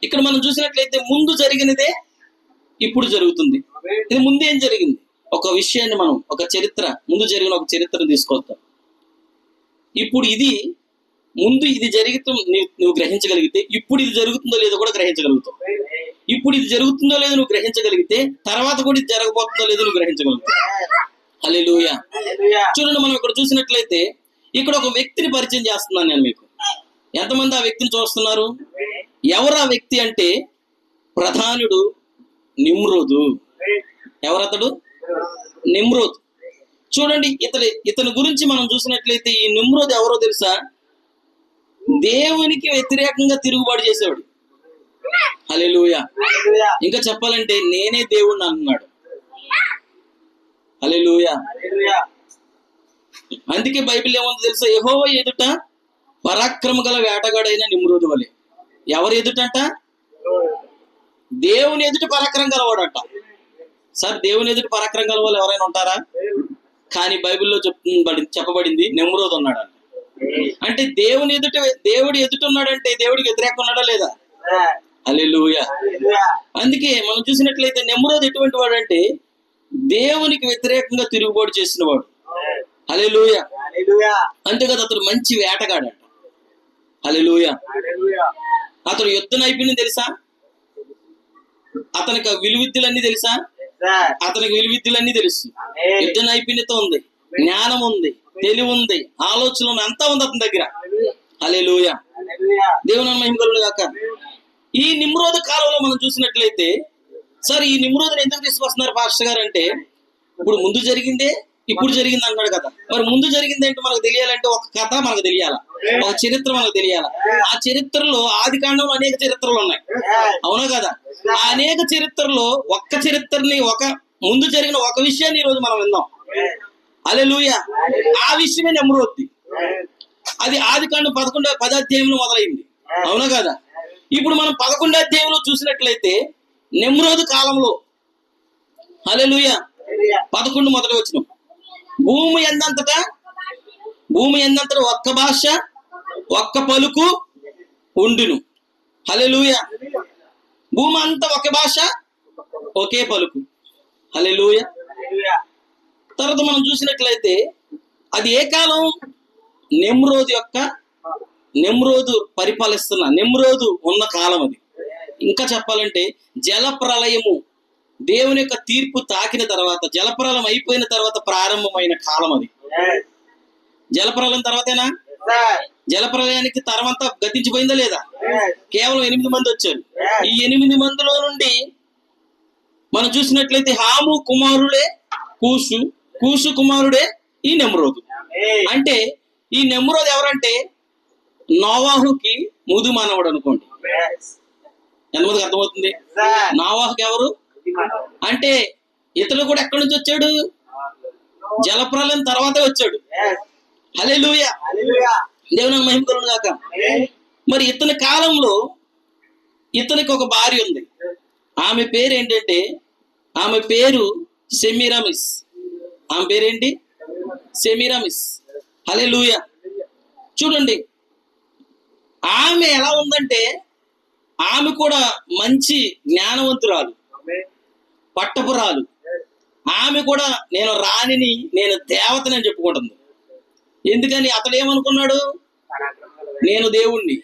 ఇక్కడ మనం చూసినట్లయితే ముందు జరిగినదే ఇప్పుడు జరుగుతుంది. ఇది ముందు ఏం జరిగింది? ఒక విషయాన్ని మనం ఒక చరిత్ర, ముందు జరిగిన ఒక చరిత్రను తీసుకొస్తాం. ఇప్పుడు ఇది ముందు ఇది జరిగితే నువ్వు గ్రహించగలిగితే ఇప్పుడు ఇది జరుగుతుందో లేదో కూడా గ్రహించగలుగుతావు. ఇప్పుడు ఇది జరుగుతుందో లేదో నువ్వు గ్రహించగలిగితే తర్వాత కూడా ఇది జరగబోతుందో లేదో నువ్వు గ్రహించగలుగుతావు. హల్లెలూయా. చూడండి, మనం ఇక్కడ చూసినట్లయితే ఇక్కడ ఒక వ్యక్తిని పరిచయం చేస్తున్నాను నేను మీకు. ఎంతమంది ఆ వ్యక్తిని చూస్తున్నారు? ఎవరు ఆ వ్యక్తి అంటే ప్రధానుడు నిమ్రోదు. ఎవరతడు? నిమ్రోద్. చూడండి, ఇతని గురించి మనం చూసినట్లయితే ఈ నిమ్రోద్ ఎవరో తెలుసా? దేవునికి వ్యతిరేకంగా తిరుగుబాటు చేసేవాడు. హల్లెలూయా. ఇంకా చెప్పాలంటే నేనే దేవుణ్ణి అంటున్నాడు. హల్లెలూయా. అందుకే బైబిల్ ఏముంది తెలుసా? యెహోవా ఎదుట పరాక్రమ గల వేటగాడైన నిమ్రోదు వలె. ఎవరు ఎదుటంట? దేవుని ఎదుట పరాక్రమం గలవాడంట. సార్, దేవుని ఎదుట పరాక్రమం గల వాళ్ళు ఎవరైనా ఉంటారా? కానీ బైబిల్లో చెప్పబడింది నిమ్రోదు ఉన్నాడంట. అంటే దేవుని ఎదుట, దేవుడు ఎదుట ఉన్నాడంటే దేవుడికి వ్యతిరేకంగా ఉన్నాడా లేదా? హల్లెలూయా. అందుకే మనం చూసినట్లయితే నిమ్రోదు ఎటువంటి వాడు అంటే దేవునికి వ్యతిరేకంగా తిరుగుబాటు చేసిన వాడు. హల్లెలూయా. అంతేకాదు, అతడు మంచి వేటగాడంట. హల్లెలూయా. అతడు యుద్ధ నైపుణ్యం తెలుసా? అతనికి విలువిద్యలన్నీ తెలుసా? అతనికి విలువిద్యలన్నీ తెలుసు. యుద్ధ నైపుణ్యత ఉంది, జ్ఞానం ఉంది, తెలివి ఉంది, ఆలోచన ఉంది, అంతా ఉంది అతని దగ్గర. హల్లెలూయా. దేవుని మహిమ కలుగును గాక. ఈ నిమ్రోదు కాలంలో మనం చూసినట్లయితే, సార్ ఈ నిమ్రోదుని ఎందుకు తీసుకొస్తున్నారు పాస్టర్ గారు అంటే, ఇప్పుడు ముందు జరిగిందే ఇప్పుడు జరిగింది అంటాడు కదా. మరి ముందు జరిగింది ఏంటో మనకు తెలియాలంటే ఒక కథ మనకు తెలియాలా, ఒక చరిత్ర మనకు తెలియాలా. ఆ చరిత్రలో ఆది కాండంలో అనేక చరిత్రలు ఉన్నాయి, అవునా కదా? ఆ అనేక చరిత్రలో ఒక్క చరిత్రని, ఒక ముందు జరిగిన ఒక విషయాన్ని ఈ రోజు మనం విందాం. హల్లెలూయా. ఆ విషయమే నిమ్రోద్ది. అది ఆది కాండం 10వ అధ్యాయంలో మొదలైంది, అవునా కదా? ఇప్పుడు మనం 11వ అధ్యాయంలో చూసినట్లయితే నిమ్రోదు కాలంలో, హల్లెలూయా, 11 మొదటి వచనం, భూమి ఎందంతటా ఒక్క భాష ఒక్క పలుకు ఉండును. హల్లెలూయా. భూమి అంతా ఒక భాష ఒకే పలుకు. హల్లెలూయా. తర్వాత మనం చూసినట్లయితే అది ఏ కాలం? నిమ్రోదు పరిపాలిస్తున్న, నిమ్రోదు ఉన్న కాలం అది. ఇంకా చెప్పాలంటే జలప్రలయము, దేవుని యొక్క తీర్పు తాకిన తర్వాత, జలప్రలయం అయిపోయిన తర్వాత ప్రారంభమైన కాలం అది. జలప్రలయం తర్వాతేనా? జలప్రలయానికి తరమంతా గతించిపోయిందా లేదా? కేవలం 8 మంది వచ్చారు. ఈ 8 మందిలో నుండి మనం చూసినట్లయితే హాము కుమారుడే కూషు కుమారుడే ఈ నిమ్రోదు. అంటే ఈ నిమ్రోదు ఎవరంటే నోవాహుకి ముదు మానవుడు అనుకోండి. ఎంతమందికి అర్థమవుతుంది? నోవాహుకి ఎవరు అంటే ఇతడు కూడా ఎక్కడి నుంచి వచ్చాడు? జలప్రలయం తర్వాతే వచ్చాడు. హల్లెలూయా. దేవుని మహిమ కలుగును గాక. మరి ఇతని కాలంలో ఇతనికి ఒక భార్య ఉంది. ఆమె పేరు ఏంటంటే, ఆమె పేరు సెమీరామిస్. ఆమె పేరేంటి? సెమీరామిస్. హల్లెలూయా. చూడండి, ఆమె ఎలా ఉందంటే, ఆమె కూడా మంచి జ్ఞానవంతురాలు, పట్టపురాలు. ఆమె కూడా నేను రాణిని, నేను దేవతని అని చెప్పుకుంటుంది. ఎందుకని? అతడు ఏమనుకున్నాడు? నేను దేవుణ్ణి.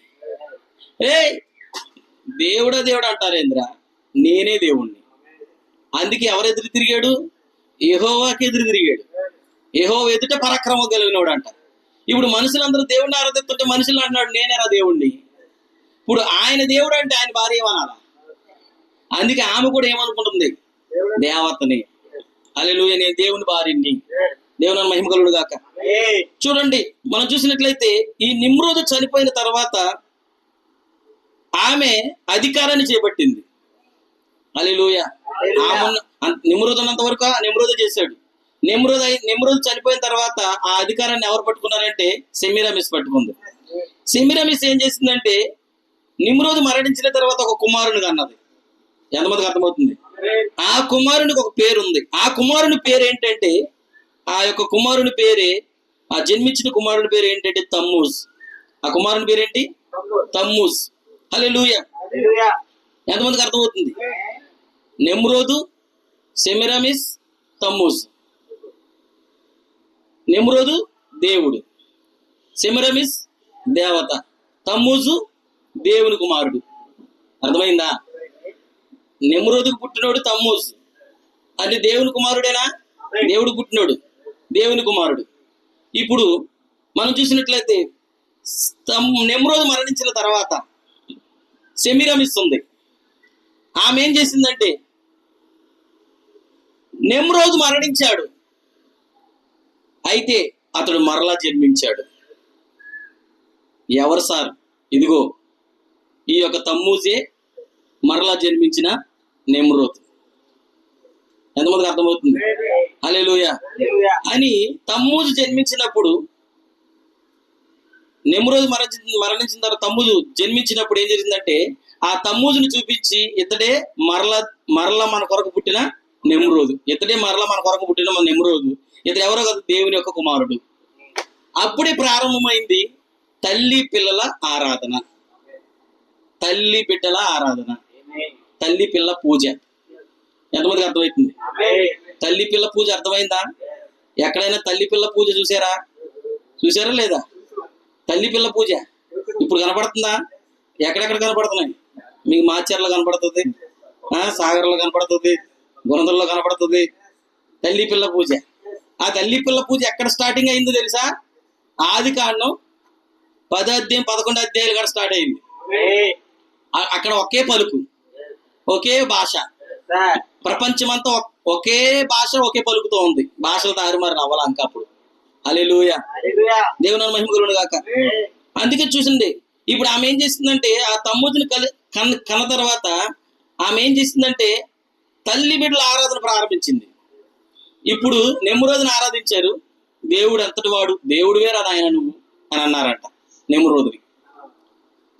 దేవుడు అంటారేంద్రా, నేనే దేవుణ్ణి. అందుకే ఎవరు ఎదురు తిరిగాడు? యెహోవాకి ఎదురు తిరిగాడు. యెహోవా ఎదుట పరాక్రమం కలిగినోడు అంట. ఇప్పుడు మనుషులందరూ దేవుణ్ణి ఆరాధిస్తుంటే మనుషులు అంటున్నాడు నేనేరా దేవుణ్ణి. ఇప్పుడు ఆయన దేవుడు అంటే ఆయన భార్య ఏమనాలా? అందుకే ఆమె కూడా ఏమనుకుంటుంది? దేవతని. హల్లెలూయా, నేను దేవుని భార్యని. దేవుని మహిమ కలుగును గాక. చూడండి, మనం చూసినట్లయితే ఈ నిమ్రోదు చనిపోయిన తర్వాత ఆమె అధికారాన్ని చేపట్టింది. హల్లెలూయా. నిమ్రోదు ఉన్నంత వరకు నిమ్రోదు చేశాడు. నిమ్రోదు చనిపోయిన తర్వాత ఆ అధికారాన్ని ఎవరు పట్టుకున్నారంటే సెమీరామిస్ పట్టుకుంది. సెమీరామిస్ ఏం చేసిందంటే, నిమ్రోదు మరణించిన తర్వాత ఒక కుమారుని కన్నది. ఎంతమందికి అర్థమవుతుంది? ఆ కుమారునికి ఒక పేరు ఉంది. ఆ కుమారుని పేరు ఏంటంటే, ఆ యొక్క కుమారుని పేరే, ఆ జన్మించిన కుమారుని పేరు ఏంటంటే తమ్మూజ్. ఆ కుమారుని పేరేంటి? తమ్మూజ్. హల్లెలూయా. ఎంతమందికి అర్థమవుతుంది? నెమ్రోదు, సెమిరామిస్, తమ్మూజ్. నెమ్రోదు దేవుడు, సెమిరామిస్ దేవత, తమ్మూజు దేవుని కుమారుడు. అర్థమైందా? నెమ్రోదుకు పుట్టినోడు తమ్మూజు అంటే దేవుని కుమారుడేనా? దేవుడు పుట్టినోడు, దేవుని కుమారుడు. ఇప్పుడు మనం చూసినట్లయితే నెమ్రోదు మరణించిన తర్వాత సెమిరామిస్ ఉంది. ఆమె ఏం చేసిందంటే, నెమ్రోదు మరణించాడు, అయితే అతడు మరలా జన్మించాడు. ఎవరు సార్? ఇదిగో ఈ యొక్క తమ్మూజే మరలా జన్మించిన నెమ్రోదు. ఎంతమందికి అర్థమవుతుంది? హల్లెలూయా అని తమ్మూజు జన్మించినప్పుడు, నెమ్రోదు మరణించిన తర్వాత తమ్మూజు జన్మించినప్పుడు ఏం జరిగిందంటే, ఆ తమ్మూజుని చూపించి ఇతడే మరలా మన కొరకు పుట్టిన నెమ్రోదు, ఇతడే మరలా మన కొరకు పుట్టిన మన నెమ్రోదు, ఇతడు ఎవరో కాదు, దేవుని యొక్క కుమారుడు. అప్పుడే ప్రారంభమైంది తల్లి పిల్లల ఆరాధన, తల్లి బిడ్డల ఆరాధన, తల్లి పిల్ల పూజ. ఎంతమందికి అర్థమవుతుంది? తల్లి పిల్ల పూజ అర్థమైందా? ఎక్కడైనా తల్లి పిల్ల పూజ చూసారా లేదా? తల్లి పిల్ల పూజ ఇప్పుడు కనపడుతుందా? ఎక్కడెక్కడ కనపడుతున్నాయి? మీకు మాచర్లో కనపడుతుంది, సాగర్లో కనపడుతుంది, గుణదల్లో కనపడుతుంది. తల్లి పిల్ల పూజ. ఆ తల్లి పిల్ల పూజ ఎక్కడ స్టార్టింగ్ అయిందో తెలుసా? ఆదికాండం 10 అధ్యాయం 11 అధ్యాయాలు కూడా స్టార్ట్ అయింది. అక్కడ ఒకే పలుకు, ఒకే భాష, ప్రపంచమంతా ఒకే భాష, ఒకే పలుకుతో ఉంది. భాషలు తారుమారు అవ్వాలా ఇంకా అప్పుడు. హల్లెలూయా, దేవుని మహిమ కలుగును గాక. అందుకే చూసింది. ఇప్పుడు ఆమె ఏం చేసిందంటే, ఆ తమ్మూజుని కన్న తర్వాత ఆమె ఏం చేసిందంటే తల్లి బిడ్డల ఆరాధన ప్రారంభించింది. ఇప్పుడు నెమ్రోదుని ఆరాధించారు. దేవుడు ఎంతటి వాడు, దేవుడు వేరా నాయన నువ్వు అని అన్నారంట నెమ్రోదుని.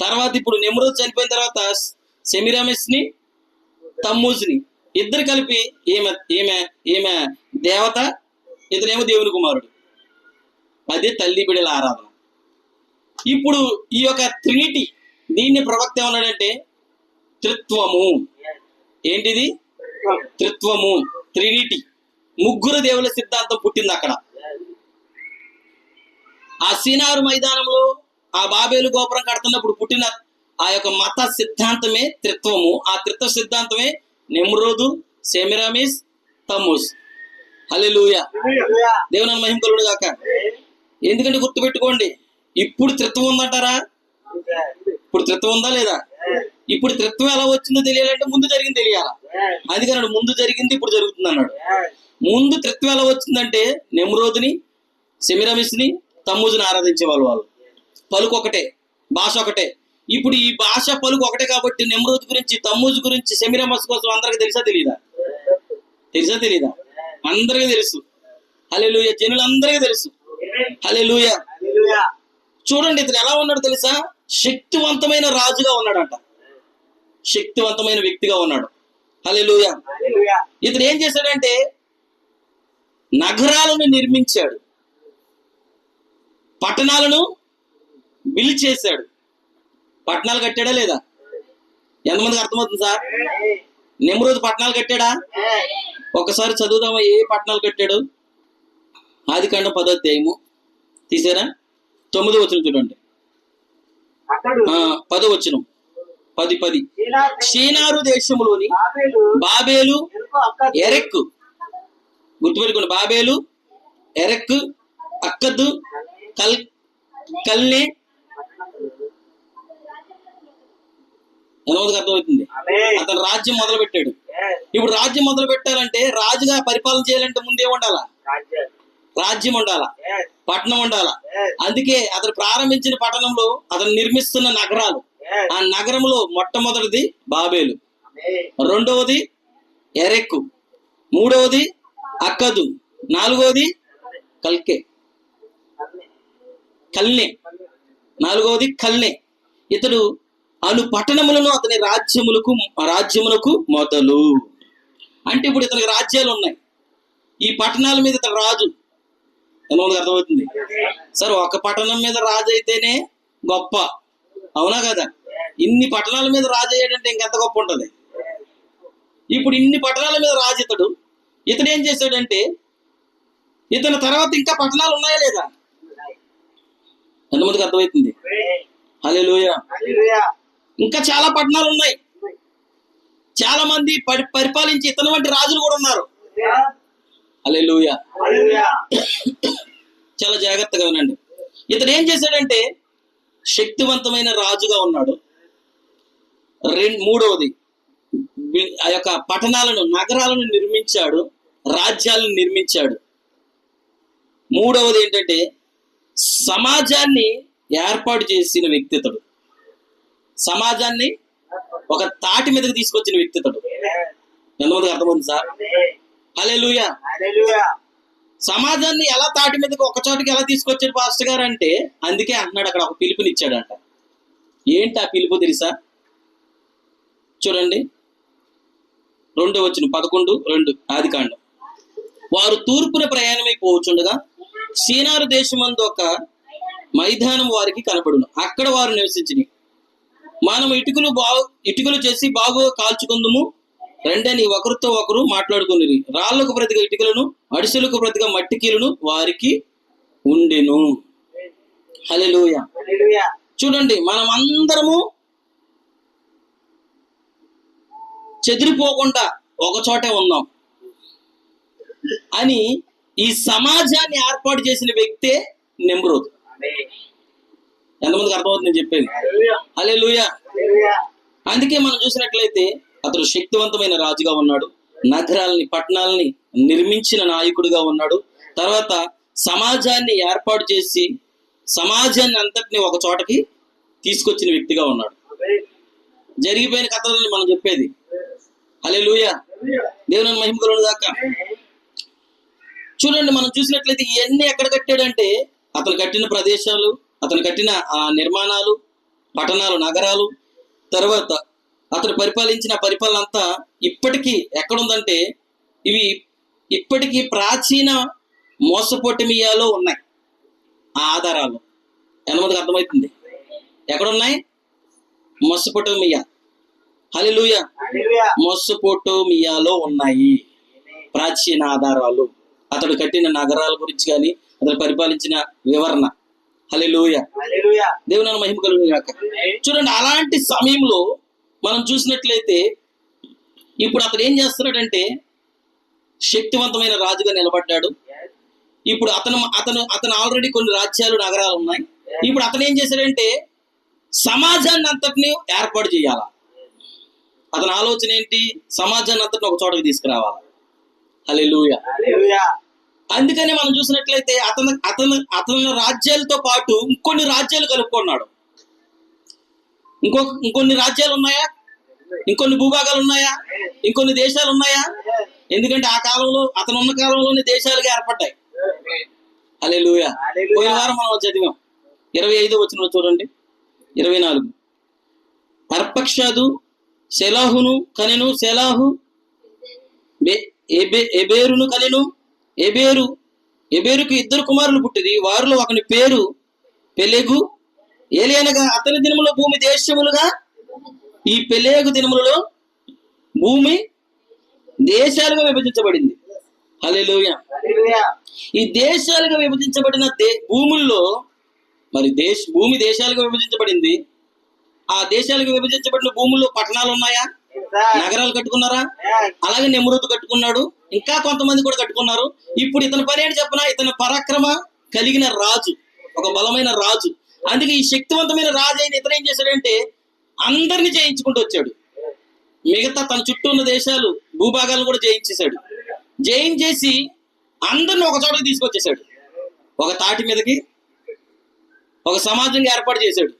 తర్వాత ఇప్పుడు నెమ్రోదు చనిపోయిన తర్వాత సెమిరామిస్ ని, తమ్మూజుని ఇద్దరు కలిపి ఈమె దేవత, ఇతనేమో దేవుని కుమారుడు. అదే తల్లి బిడ్డల ఆరాధన. ఇప్పుడు ఈ యొక్క ట్రినిటీ, దీన్ని ప్రవక్త ఏమన్నాడంటే త్రిత్వము. ఏంటిది? త్రిత్వము, ట్రినిటీ. ముగ్గురు దేవుల సిద్ధాంతం పుట్టింది అక్కడ. ఆ సీనారు మైదానంలో ఆ బాబేలు గోపురం కడుతున్నప్పుడు పుట్టిన ఆ యొక్క మత సిద్ధాంతమే త్రిత్వము. ఆ త్రిత్వ సిద్ధాంతమే నెమ్రోదు, సెమిరామిస్, తమ్మూజ్. హల్లెలూయా, దేవుని మహిమ కలుగును గాక. ఎందుకంటే గుర్తుపెట్టుకోండి, ఇప్పుడు త్రిత్వం ఉందంటారా? ఇప్పుడు త్రిత్వం ఉందా లేదా? ఇప్పుడు త్రిత్వం ఎలా వచ్చిందో తెలియాలంటే ముందు జరిగింది తెలియాలా. అందుకన్నాడు ముందు జరిగింది ఇప్పుడు జరుగుతుంది అన్నాడు. ముందు త్రిత్వం ఎలా వచ్చిందంటే నెమ్రోదుని, సెమిరామిస్ ని, తమ్మూజుని ఆరాధించే వాళ్ళు పలుకు ఒకటే, భాష ఒకటే. ఇప్పుడు ఈ భాష పలుకు ఒకటే కాబట్టి నెమ్రోదు గురించి, తమ్మూజు గురించి, సెమిరామిస్ కోసం అందరికి తెలుసా తెలీదా? అందరికీ తెలుసు. హల్లెలూయా, జనులందరికీ తెలుసు. హల్లెలూయా. చూడండి ఇతను ఎలా ఉన్నాడు తెలుసా? శక్తివంతమైన రాజుగా ఉన్నాడంట, శక్తివంతమైన వ్యక్తిగా ఉన్నాడు. హల్లెలూయా. ఇతను ఏం చేశాడంటే నగరాలను నిర్మించాడు, పట్టణాలను బిల్డ్ చేశాడు. పట్టణాలు కట్టాడా లేదా? ఎంతమందికి అర్థమవుతుంది సార్? నెమ్రోదు పట్టణాలు కట్టాడా? ఒకసారి చదువుదామా ఏ పట్టణాలు కట్టాడు? ఆదికాండం 10వ అధ్యాయము తీసారా? 9వ వచనం చూడండి. 10వ వచనం 10. షీనారు దేశంలోని బాబేలు, ఎరెక్కు. గుర్తుపెట్టుకోండి, బాబేలు, ఎరెక్కు, అక్కదు, కల్నే. ఎంతమందికి అర్థమవుతుంది? అతను రాజ్యం మొదలు పెట్టాడు. ఇప్పుడు రాజ్యం మొదలు పెట్టాలంటే, రాజుగా పరిపాలన చేయాలంటే ముందే ఉండాలా? రాజ్యం ఉండాలా, పట్టణం ఉండాలా. అందుకే అతను ప్రారంభించిన పట్టణంలో అతను నిర్మిస్తున్న నగరాలు, ఆ నగరంలో మొట్టమొదటిది బాబేలు, రెండవది ఎరెక్కు, మూడవది అక్కదు, నాలుగవది కల్నే, నాలుగవది కల్నే. ఇతడు అను పట్టణములను అతని రాజ్యములకు మొదలు. అంటే ఇప్పుడు ఇతనికి రాజ్యాలు ఉన్నాయి, ఈ పట్టణాల మీద ఇతను రాజు. ఎంతమందికి అర్థమవుతుంది? సరే, ఒక పట్టణం మీద రాజు అయితేనే గొప్ప, అవునా కదా? ఇన్ని పట్టణాల మీద రాజు అయ్యాడంటే ఇంకెంత గొప్ప ఉంటది. ఇప్పుడు ఇన్ని పట్టణాల మీద రాజు ఇతడు ఏం చేశాడంటే, ఇతని తర్వాత ఇంకా పట్టణాలు ఉన్నాయా లేదా? ఎంతమందికి అర్థమవుతుంది? హల్లెలూయా. ఇంకా చాలా పట్టణాలు ఉన్నాయి. చాలా మంది పరిపాలించి ఇతని వంటి రాజులు కూడా ఉన్నారు. హల్లెలూయా. చాలా జాగ్రత్తగా వినండి. ఇతడు ఏం చేశాడంటే శక్తివంతమైన రాజుగా ఉన్నాడు. మూడవది, ఆ యొక్క పట్టణాలను, నగరాలను నిర్మించాడు, రాజ్యాలను నిర్మించాడు. మూడవది ఏంటంటే సమాజాన్ని ఏర్పాటు చేసిన వ్యక్తి ఇతడు. సమాజాన్ని ఒక తాటి మీదకి తీసుకొచ్చిన వ్యక్తి ఇతడు. ఎంతమందికి అర్థమవుతుంది సార్? హల్లెలూయా. సమాజాన్ని ఎలా తాటి మీదకి ఒక చోటికి ఎలా తీసుకొచ్చాడు పాస్టర్ గారు అంటే, అందుకే అంటున్నాడు అక్కడ ఒక పిలుపునిచ్చాడంట. ఏంటి ఆ పిలుపు తెలుసా? చూడండి, 2వ వచనం, 11:2 ఆదికాండం. వారు తూర్పున ప్రయాణమైపోవచ్చుండగా సీనారు దేశమందు ఒక మైదానం వారికి కనపడును. అక్కడ వారు నివసించిని. మనం ఇటుకలు చేసి బాగుగా కాల్చుకుందుము రెండని ఒకరితో ఒకరు మాట్లాడుకుని, రాళ్లకు ప్రతిగా ఇటుకలను, అడిసెలకు ప్రతిగా మట్టికీలను వారికి ఉండెను. హల్లెలూయా. చూడండి, మనం అందరము చెదిరిపోకుండా ఒక చోటే ఉందాం అని ఈ సమాజాన్ని ఏర్పాటు చేసిన వ్యక్తే నిమ్రోదు. ఎంతమందికి అర్థమవుతుంది నేను చెప్పేది? హల్లెలూయా. అందుకే మనం చూసినట్లయితే అతడు శక్తివంతమైన రాజుగా ఉన్నాడు, నగరాలని, పట్టణాలని నిర్మించిన నాయకుడిగా ఉన్నాడు. తర్వాత సమాజాన్ని ఏర్పాటు చేసి సమాజాన్ని అంతటిని ఒక చోటకి తీసుకొచ్చిన వ్యక్తిగా ఉన్నాడు. జరిగిపోయిన కథలని మనం చెప్పేది. హల్లెలూయా. దేవుని మహిమ కలుగును గాక. చూడండి, మనం చూసినట్లయితే ఇవన్నీ ఎక్కడ కట్టాడంటే అతను కట్టిన ప్రదేశాలు, అతను కట్టిన ఆ నిర్మాణాలు, పట్టణాలు, నగరాలు, తర్వాత అతను పరిపాలించిన పరిపాలన అంతా ఇప్పటికీ ఎక్కడుందంటే ఇవి ఇప్పటికీ ప్రాచీన మెసొపొటేమియాలో ఉన్నాయి ఆ ఆధారాలు. ఎంతమందికి అర్థమవుతుంది? ఎక్కడున్నాయి? మెసొపొటేమియా. హల్లెలూయా. మెసొపొటేమియాలో ఉన్నాయి ప్రాచీన ఆధారాలు, అతడు కట్టిన నగరాల గురించి కానీ అతడు పరిపాలించిన వివరణ. హల్లెలూయా. దేవుని మహిమ కలుగును గాక. చూడండి, అలాంటి సమయంలో మనం చూసినట్లయితే ఇప్పుడు అతడు ఏం చేస్తున్నాడంటే శక్తివంతమైన రాజుగా నిలబడ్డాడు. ఇప్పుడు అతను ఆల్రెడీ కొన్ని రాజ్యాలు, నగరాలు ఉన్నాయి. ఇప్పుడు అతను ఏం చేశాడంటే సమాజాన్ని అంతటిని ఏర్పాటు చేయాలా. అతని ఆలోచన ఏంటి? సమాజాన్ని అంతటిని ఒక చోటకి తీసుకురావాలా. హల్లెలూయా. అందుకని మనం చూసినట్లయితే అతని రాజ్యాలతో పాటు ఇంకొన్ని రాజ్యాలు కలుపుకున్నాడు. ఇంకొన్ని రాజ్యాలు ఉన్నాయా? ఇంకొన్ని భూభాగాలు ఉన్నాయా? ఇంకొన్ని దేశాలు ఉన్నాయా? ఎందుకంటే ఆ కాలంలో, అతను ఉన్న కాలంలోనే దేశాలుగా ఏర్పడ్డాయి. హల్లెలూయా. పోయిన వారం మనం చదివాం. 25వ వచనంలో చూడండి, 24. అర్పక్షదు సెలాహును కనెను, సెలాహు ఎబేరును కనెను. ఎబేరుకు 2 కుమారులు పుట్టిరి. వారిలో ఒకని పేరు పెలెగు. ఏలియనగా అతని దినములో భూమి దేశములుగా, ఈ పెలెగు దినములలో భూమి దేశాలుగా విభజించబడింది. హల్లెలూయా. ఈ దేశాలుగా విభజించబడిన భూముల్లో మరి భూమి దేశాలుగా విభజించబడింది. ఆ దేశాలుగా విభజించబడిన భూముల్లో పట్టణాలు ఉన్నాయా? నగరాలు కట్టుకున్నారా? అలాగే నిమ్రోదు కట్టుకున్నాడు, ఇంకా కొంతమంది కూడా కట్టుకున్నారు. ఇప్పుడు ఇతని పని ఏంటి చెప్పనా? ఇతని పరాక్రమ కలిగిన రాజు, ఒక బలమైన రాజు. అందుకే ఈ శక్తివంతమైన రాజు అయిన ఇతను ఏం చేశాడంటే అందరిని జయించుకుంటూ వచ్చాడు. మిగతా తన చుట్టూ ఉన్న దేశాలు, భూభాగాలను కూడా జయించేశాడు. జయించేసి అందరిని ఒక చోటకి తీసుకొచ్చేసాడు. ఒక తాటి మీదకి ఒక సమాజంగా ఏర్పాటు చేశాడు.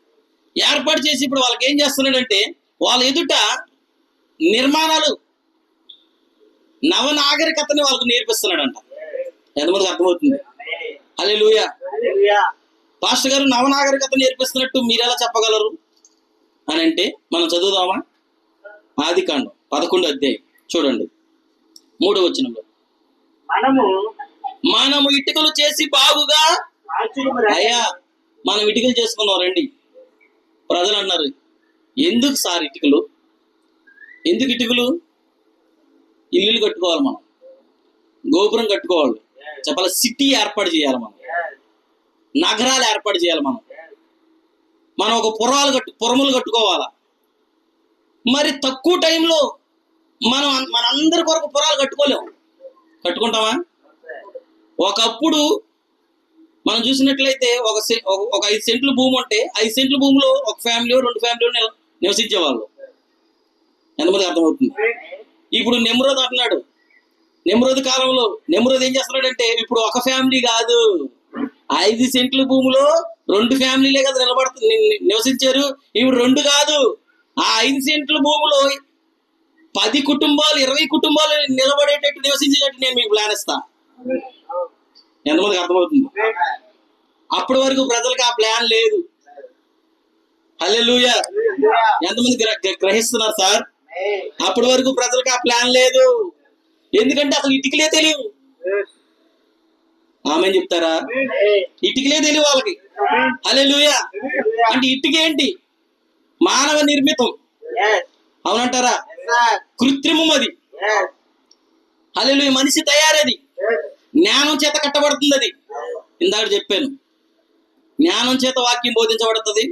ఏర్పాటు చేసి ఇప్పుడు వాళ్ళకి ఏం చేస్తున్నాడంటే వాళ్ళ ఎదుట నిర్మాణాలు, నవనాగరికతని వాళ్ళకు నేర్పిస్తున్నాడంట. ఎంతమందికి అర్థమవుతుంది? హల్లెలూయా. పాస్టర్ గారు నవనాగరికత నేర్పిస్తున్నట్టు మీరెలా చెప్పగలరు అని అంటే మనం చదువుదామా? ఆదికాండం 11వ అధ్యాయం చూడండి, 3వ వచనంలో. మనము ఇటుకలు చేసి బాగుగా, అయ్యా మనం ఇటుకలు చేసుకున్నాం రండి. ప్రజలు అన్నారు, ఎందుకు సార్ ఇటుకలు? ఎందుకు ఇటుకలు? ఇల్లులు కట్టుకోవాలి, మనం గోపురం కట్టుకోవాలి, చెప్పాలి, సిటీ ఏర్పాటు చేయాలి, మనం నగరాలు ఏర్పాటు చేయాలి, మనం ఒక పురములు కట్టుకోవాలా. మరి తక్కువ టైంలో మనందరి కొరకు పురాలు కట్టుకోలేము. కట్టుకుంటామా? ఒకప్పుడు మనం చూసినట్లయితే ఒక 5 సెంట్లు భూమి ఉంటే 5 సెంట్ల భూమిలో ఒక ఫ్యామిలీ 2 ఫ్యామిలీలు నివసించేవాళ్ళు. ఎంతమంది అర్థమవుతుంది? ఇప్పుడు నెమ్రోద్ అంటున్నాడు. నెమ్రోద్ కాలంలో నెమ్రోద్ ఏం చేస్తున్నాడంటే, ఇప్పుడు ఒక ఫ్యామిలీ కాదు, 5 సెంట్ల భూమిలో 2 ఫ్యామిలీలే కదా నివసించారు. ఇప్పుడు 2 కాదు, ఆ 5 సెంట్ల భూమిలో 10 కుటుంబాలు 20 కుటుంబాలు నిలబడేటట్టు నివసించేటట్టు నేను మీకు ప్లాన్ ఇస్తా. ఎంతమందికి అర్థమవుతుంది? అప్పటి వరకు ప్రజలకు ఆ ప్లాన్ లేదు. హల్లెలూయా! ఎంతమంది గ్రహిస్తున్నారు సార్? అప్పటి వరకు ప్రజలకు ఆ ప్లాన్ లేదు. ఎందుకంటే అసలు ఇటుకలే తెలియవు. ఆమెన్ చెప్తారా? ఇటుకలే తెలియవు వాళ్ళకి. హల్లెలూయా! అంటే ఇటుక ఏంటి? మానవ నిర్మితం, అవునంటారా? కృత్రిమం అది. హల్లెలూయా! మనిషి తయారది, జ్ఞానం చేత కట్టబడుతుంది. అది ఇందాక చెప్పాను, జ్ఞానం చేత వాక్యం బోధించబడుతుంది,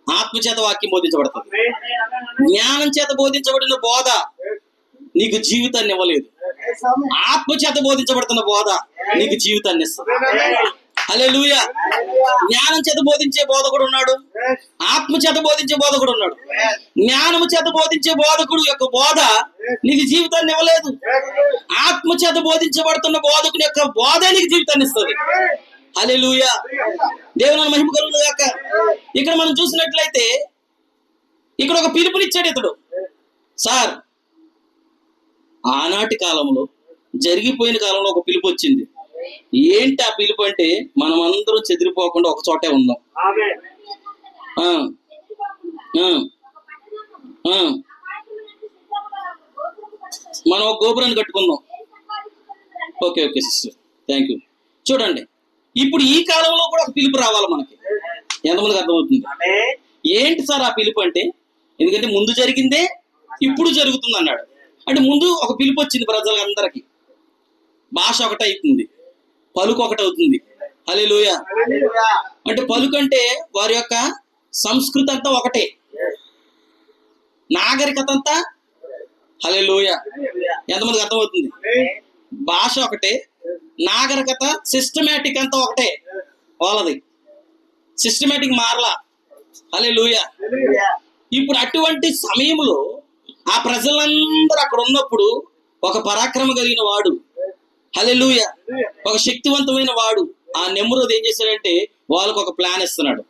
ఆత్మ చేత వాక్యం బోధించబడుతుంది. జ్ఞానం చేత బోధించబడిన బోధ నీకు జీవితాన్ని ఇవ్వలేదు, ఆత్మ చేత బోధించబడుతున్న బోధ నీకు జీవితాన్ని ఇస్తుంది. హల్లెలూయా! జ్ఞానం చేత బోధించే బోధకుడు ఉన్నాడు, ఆత్మ చేత బోధించే బోధకుడు ఉన్నాడు. జ్ఞానము చేత బోధించే బోధకుడు యొక్క బోధ నీకు జీవితాన్ని ఇవ్వలేదు, ఆత్మ చేత బోధించబడుతున్న బోధకుని యొక్క బోధ నీకు జీవితాన్ని ఇస్తుంది. హల్లెలూయా! దేవుని మహిమ కలుగును గాక. ఇక్కడ మనం చూసినట్లయితే ఇక్కడ ఒక పిలుపునిచ్చాడు ఇతడు. సార్, ఆనాటి కాలంలో జరిగిపోయిన కాలంలో ఒక పిలుపు వచ్చింది. ఏంటి ఆ పిలుపు అంటే, మనం అందరం చెదిరిపోకుండా ఒక చోటే ఉందాం. మనం ఒక గోపురాన్ని కట్టుకుందాం. Okay sister, thank you. చూడండి, ఇప్పుడు ఈ కాలంలో కూడా ఒక పిలుపు రావాలి మనకి. ఎంతమందికి అర్థమవుతుంది? ఏంటి సార్ ఆ పిలుపు అంటే? ఎందుకంటే ముందు జరిగిందే ఇప్పుడు జరుగుతుంది అన్నాడు. అంటే ముందు ఒక పిలుపు వచ్చింది ప్రజలందరికీ. భాష ఒకటవుతుంది, పలుకు ఒకటవుతుంది. హల్లెలూయా! అంటే పలుకు అంటే వారి యొక్క సంస్కృతి అంతా ఒకటే, నాగరికత అంతా. హల్లెలూయా! ఎంతమందికి అర్థమవుతుంది? భాష ఒకటే, నాగరికత, సిస్టమేటిక్ అంతా ఒకటే. వాళ్ళది సిస్టమేటిక్ మారలా. హల్లెలూయా! ఇప్పుడు అటువంటి సమయంలో ఆ ప్రజలందరూ అక్కడ ఉన్నప్పుడు ఒక పరాక్రమ కలిగిన వాడు, హల్లెలూయా, ఒక శక్తివంతమైన వాడు, ఆ నెమ్రోద్ ఏం చేశాడంటే వాళ్ళకు ఒక ప్లాన్ ఇస్తున్నాడు.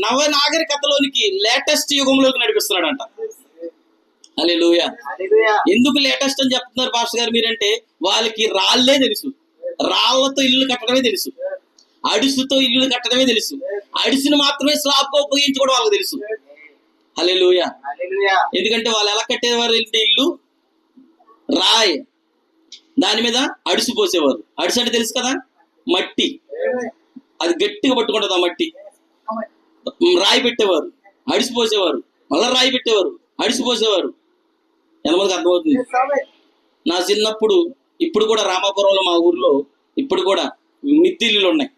నవనాగరికతలోనికి, లేటెస్ట్ యుగంలోకి నడిపిస్తున్నాడంట. హల్లెలూయా! ఎందుకు లేటెస్ట్ అని చెప్తున్నారు పాస్టర్ గారు మీరంటే, వాళ్ళకి రాళ్లే తెలుసు, రాళ్లతో ఇల్లు కట్టడమే తెలుసు, అడుసుతో ఇల్లు కట్టడమే తెలుసు, అడుసుని మాత్రమే స్లాబ్ గా ఉపయోగించుకోవడం వాళ్ళకి తెలుసు. హల్లెలూయా! ఎందుకంటే వాళ్ళు ఎలా కట్టేవారు అంటే, ఇల్లు రాయి, దాని మీద అడుసు పోసేవారు. అడుసు అంటే తెలుసు కదా, మట్టి, అది గట్టిగా పట్టుకుంటుంది. ఆ మట్టి రాయి పెట్టేవారు, అడిసి పోసేవారు, మళ్ళా రాయి పెట్టేవారు, అడిసి పోసేవారు. ఎంతమందికి అర్థమవుతుంది? నా చిన్నప్పుడు, ఇప్పుడు కూడా రామాపురంలో మా ఊర్లో ఇప్పుడు కూడా మిద్దిల్లు ఉన్నాయి.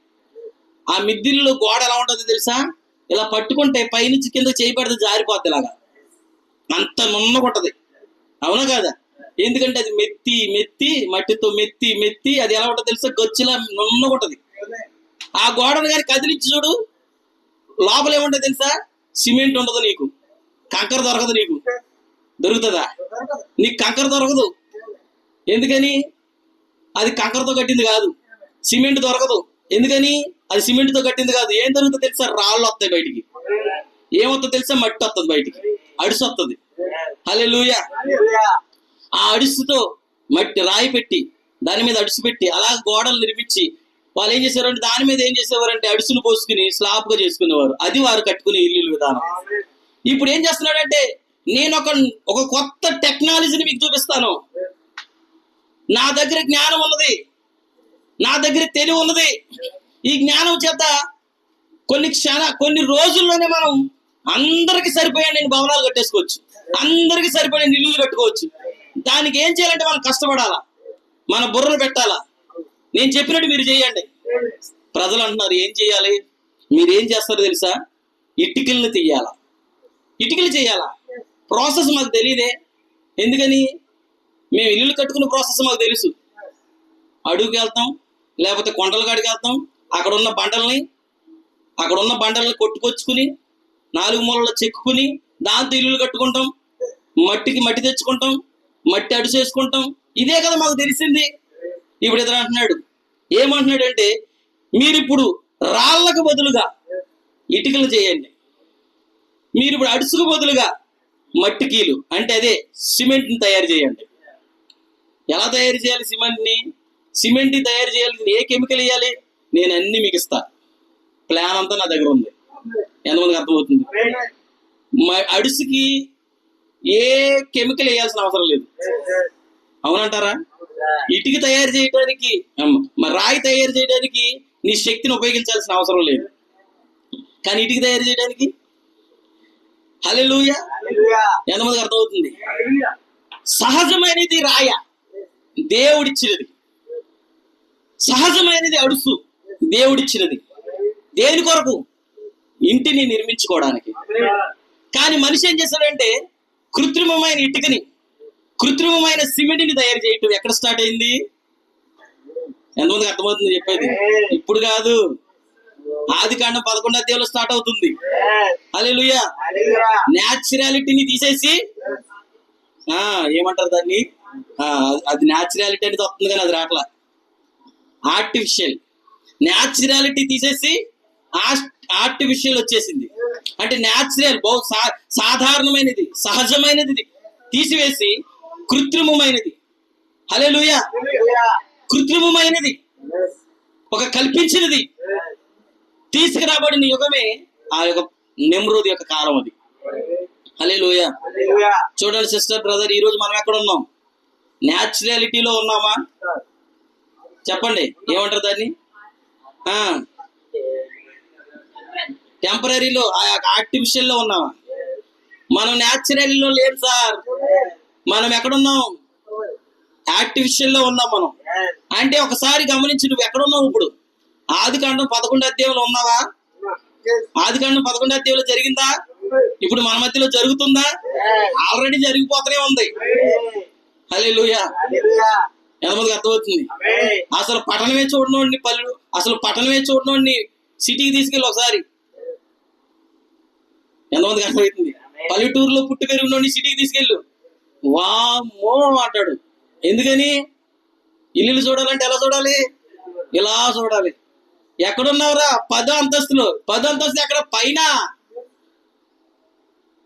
ఆ మిద్దిల్లో గోడ ఎలా ఉంటుంది తెలుసా? ఇలా పట్టుకుంటే పైనుంచి కింద చేయి పెడితే జారిపోద్ది, ఇలాగా అంత నున్నగుంటది. అవునా కాదా? ఎందుకంటే అది మెత్తి మట్టితో మెత్తి అది ఎలా ఉంటుంది తెలుసా? గచ్చులా నున్నగుంటది. ఆ గోడను కానీ కదిలించి చూడు, లోపల ఏముంటుంది తెలుసా? సిమెంట్ ఉండదు, నీకు కంకర దొరకదు. నీకు దొరుకుతుందా? నీకు కంకర దొరకదు. ఎందుకని? అది కంకరతో కట్టింది కాదు. సిమెంట్ దొరకదు. ఎందుకని? అది సిమెంట్తో కట్టింది కాదు. ఏం దొరుకుతుంది తెలుసా? రాళ్ళు వస్తాయి బయటికి. ఏమొస్తుంది తెలుసా? మట్టి వస్తుంది బయటికి, అడుసు వస్తుంది. హల్లెలూయా! ఆ అడుసుతో మట్టి రాయి పెట్టి, దాని మీద అడుసు పెట్టి, అలా గోడలు నిర్మించి వాళ్ళు ఏం చేసేవారంటే, దాని మీద ఏం చేసేవారంటే అడుసులు పోసుకుని స్లాబ్ గా చేసుకునేవారు. అది వారు కట్టుకునే ఇల్లు విధానం. ఇప్పుడు ఏం చేస్తున్నాడంటే, నేను ఒక కొత్త టెక్నాలజీని మీకు చూపిస్తాను. నా దగ్గర జ్ఞానం ఉన్నది, నా దగ్గర తెలివి ఉన్నది. ఈ జ్ఞానం చేత కొన్ని రోజుల్లోనే మనం అందరికి సరిపోయా నేను భవనాలు కట్టేసుకోవచ్చు, అందరికి సరిపోయే ఇల్లు కట్టుకోవచ్చు. దానికి ఏం చేయాలంటే మనం కష్టపడాలా, మన బుర్రలు పెట్టాలా. నేను చెప్పినట్టు మీరు చేయండి. ప్రజలు అంటున్నారు ఏం చేయాలి, మీరేం చేస్తారో తెలుసా? ఇటుకల్ని తీయాలా, ఇటుకలు చేయాలా. ప్రాసెస్ మాకు తెలియదే. ఎందుకని? మేము ఇల్లు కట్టుకునే ప్రాసెస్ మాకు తెలుసు. అడుగుకి వెళ్తాం, లేకపోతే కొండల కాడికి వెళ్తాం, అక్కడ ఉన్న బండల్ని కొట్టుకొచ్చుకుని 4 మూలల్లో చెక్కుని దాంతో ఇల్లులు కట్టుకుంటాం, మట్టి తెచ్చుకుంటాం, మట్టి అడుసు వేసుకుంటాం. ఇదే కదా మాకు తెలిసింది. ఇప్పుడు ఇతను అంటున్నాడు, ఏమంటున్నాడంటే మీరు ఇప్పుడు రాళ్లకు బదులుగా ఇటుకలు చేయండి, మీరు ఇప్పుడు అడుసుకు బదులుగా మట్టికీలు అంటే అదే సిమెంట్ని తయారు చేయండి. ఎలా తయారు చేయాలి సిమెంట్ని తయారు చేయాలి, ఏ కెమికల్ వేయాలి, నేను అన్ని మీకు ఇస్తా. ప్లాన్ అంతా నా దగ్గర ఉంది. ఎంతమందికి అర్థమవుతుంది? అడుసుకి ఏ కెమికల్ వేయాల్సిన అవసరం లేదు, అవునంటారా? ఇటుక తయారు చేయడానికి, రాయి తయారు చేయడానికి నీ శక్తిని ఉపయోగించాల్సిన అవసరం లేదు. కానీ ఇటుక తయారు చేయడానికి హల్లెలూయా, ఎంతమందికి అర్థమవుతుంది? సహజమైనది రాయ, దేవుడిచ్చినది. సహజమైనది అడుసు, దేవుడిచ్చినది. దేని కొరకు? ఇంటిని నిర్మించుకోవడానికి. కానీ మనిషి ఏం చేశాడంటే కృత్రిమమైన ఇటుకని, కృత్రిమమైన సిమెంట్ని తయారు చేయటం ఎక్కడ స్టార్ట్ అయింది? ఎంతమందికి అర్థమవుతుంది చెప్పేది? ఇప్పుడు కాదు, ఆదికాండం 11వ అధ్యాయంలో స్టార్ట్ అవుతుంది. హల్లెలూయా. న్యాచురాలిటీని తీసేసి ఏమంటారు దాన్ని? అది న్యాచురాలిటీ అనేది వస్తుంది కానీ అది రాట్లా, ఆర్టిఫిషియల్. న్యాచురాలిటీ తీసేసి ఆర్టిఫిషియల్ వచ్చేసింది. అంటే న్యాచురల్ సాధారణమైనది సహజమైనది తీసివేసి కృత్రిమమైనది. హల్లెలూయా. కృత్రిమమైనది, ఒక కల్పించినది తీసుకురాబడిన యుగమే ఆ యొక్క నిమ్రోద్ యొక్క కాలం అది. హల్లెలూయా. చూడండి సిస్టర్, బ్రదర్, ఈ రోజు మనం ఎక్కడ ఉన్నాం? న్యాచురాలిటీలో ఉన్నామా? చెప్పండి, ఏమంటారు దాన్ని? టెంపరీలో, ఆర్టిఫిషియల్ లో ఉన్నామా? మనం న్యాచురల్లో లేం సార్. మనం ఎక్కడున్నాం? ఆర్టిఫిషియల్ లో ఉన్నాం మనం. అంటే ఒకసారి గమనించి, నువ్వు ఎక్కడున్నావు ఇప్పుడు? ఆదికాండం 11వ అధ్యాయంలో ఉన్నావా? ఆదికాండం 11వ అధ్యాయంలో జరిగిందా? ఇప్పుడు మన మధ్యలో జరుగుతుందా? ఆల్రెడీ జరిగిపోతూనే ఉంది. హల్లెలూయా. ఎంతమందికి అర్థమవుతుంది? అసలు పట్టణమే చూడనోడిని పట్టణమే చూడనోడిని సిటీకి తీసుకెళ్ళి ఒకసారి. ఎంతమందికి అర్థమవుతుంది? పల్లెటూరులో పుట్టి పెరిగినోడిని సిటీకి తీసుకెళ్ళు, వామ్మో అంటాడు. ఎందుకని? ఇల్లు చూడాలంటే ఎలా చూడాలి? ఇలా చూడాలి. ఎక్కడున్నావురా? 10వ అంతస్తులో. 10వ అంతస్తు ఎక్కడ? పైన.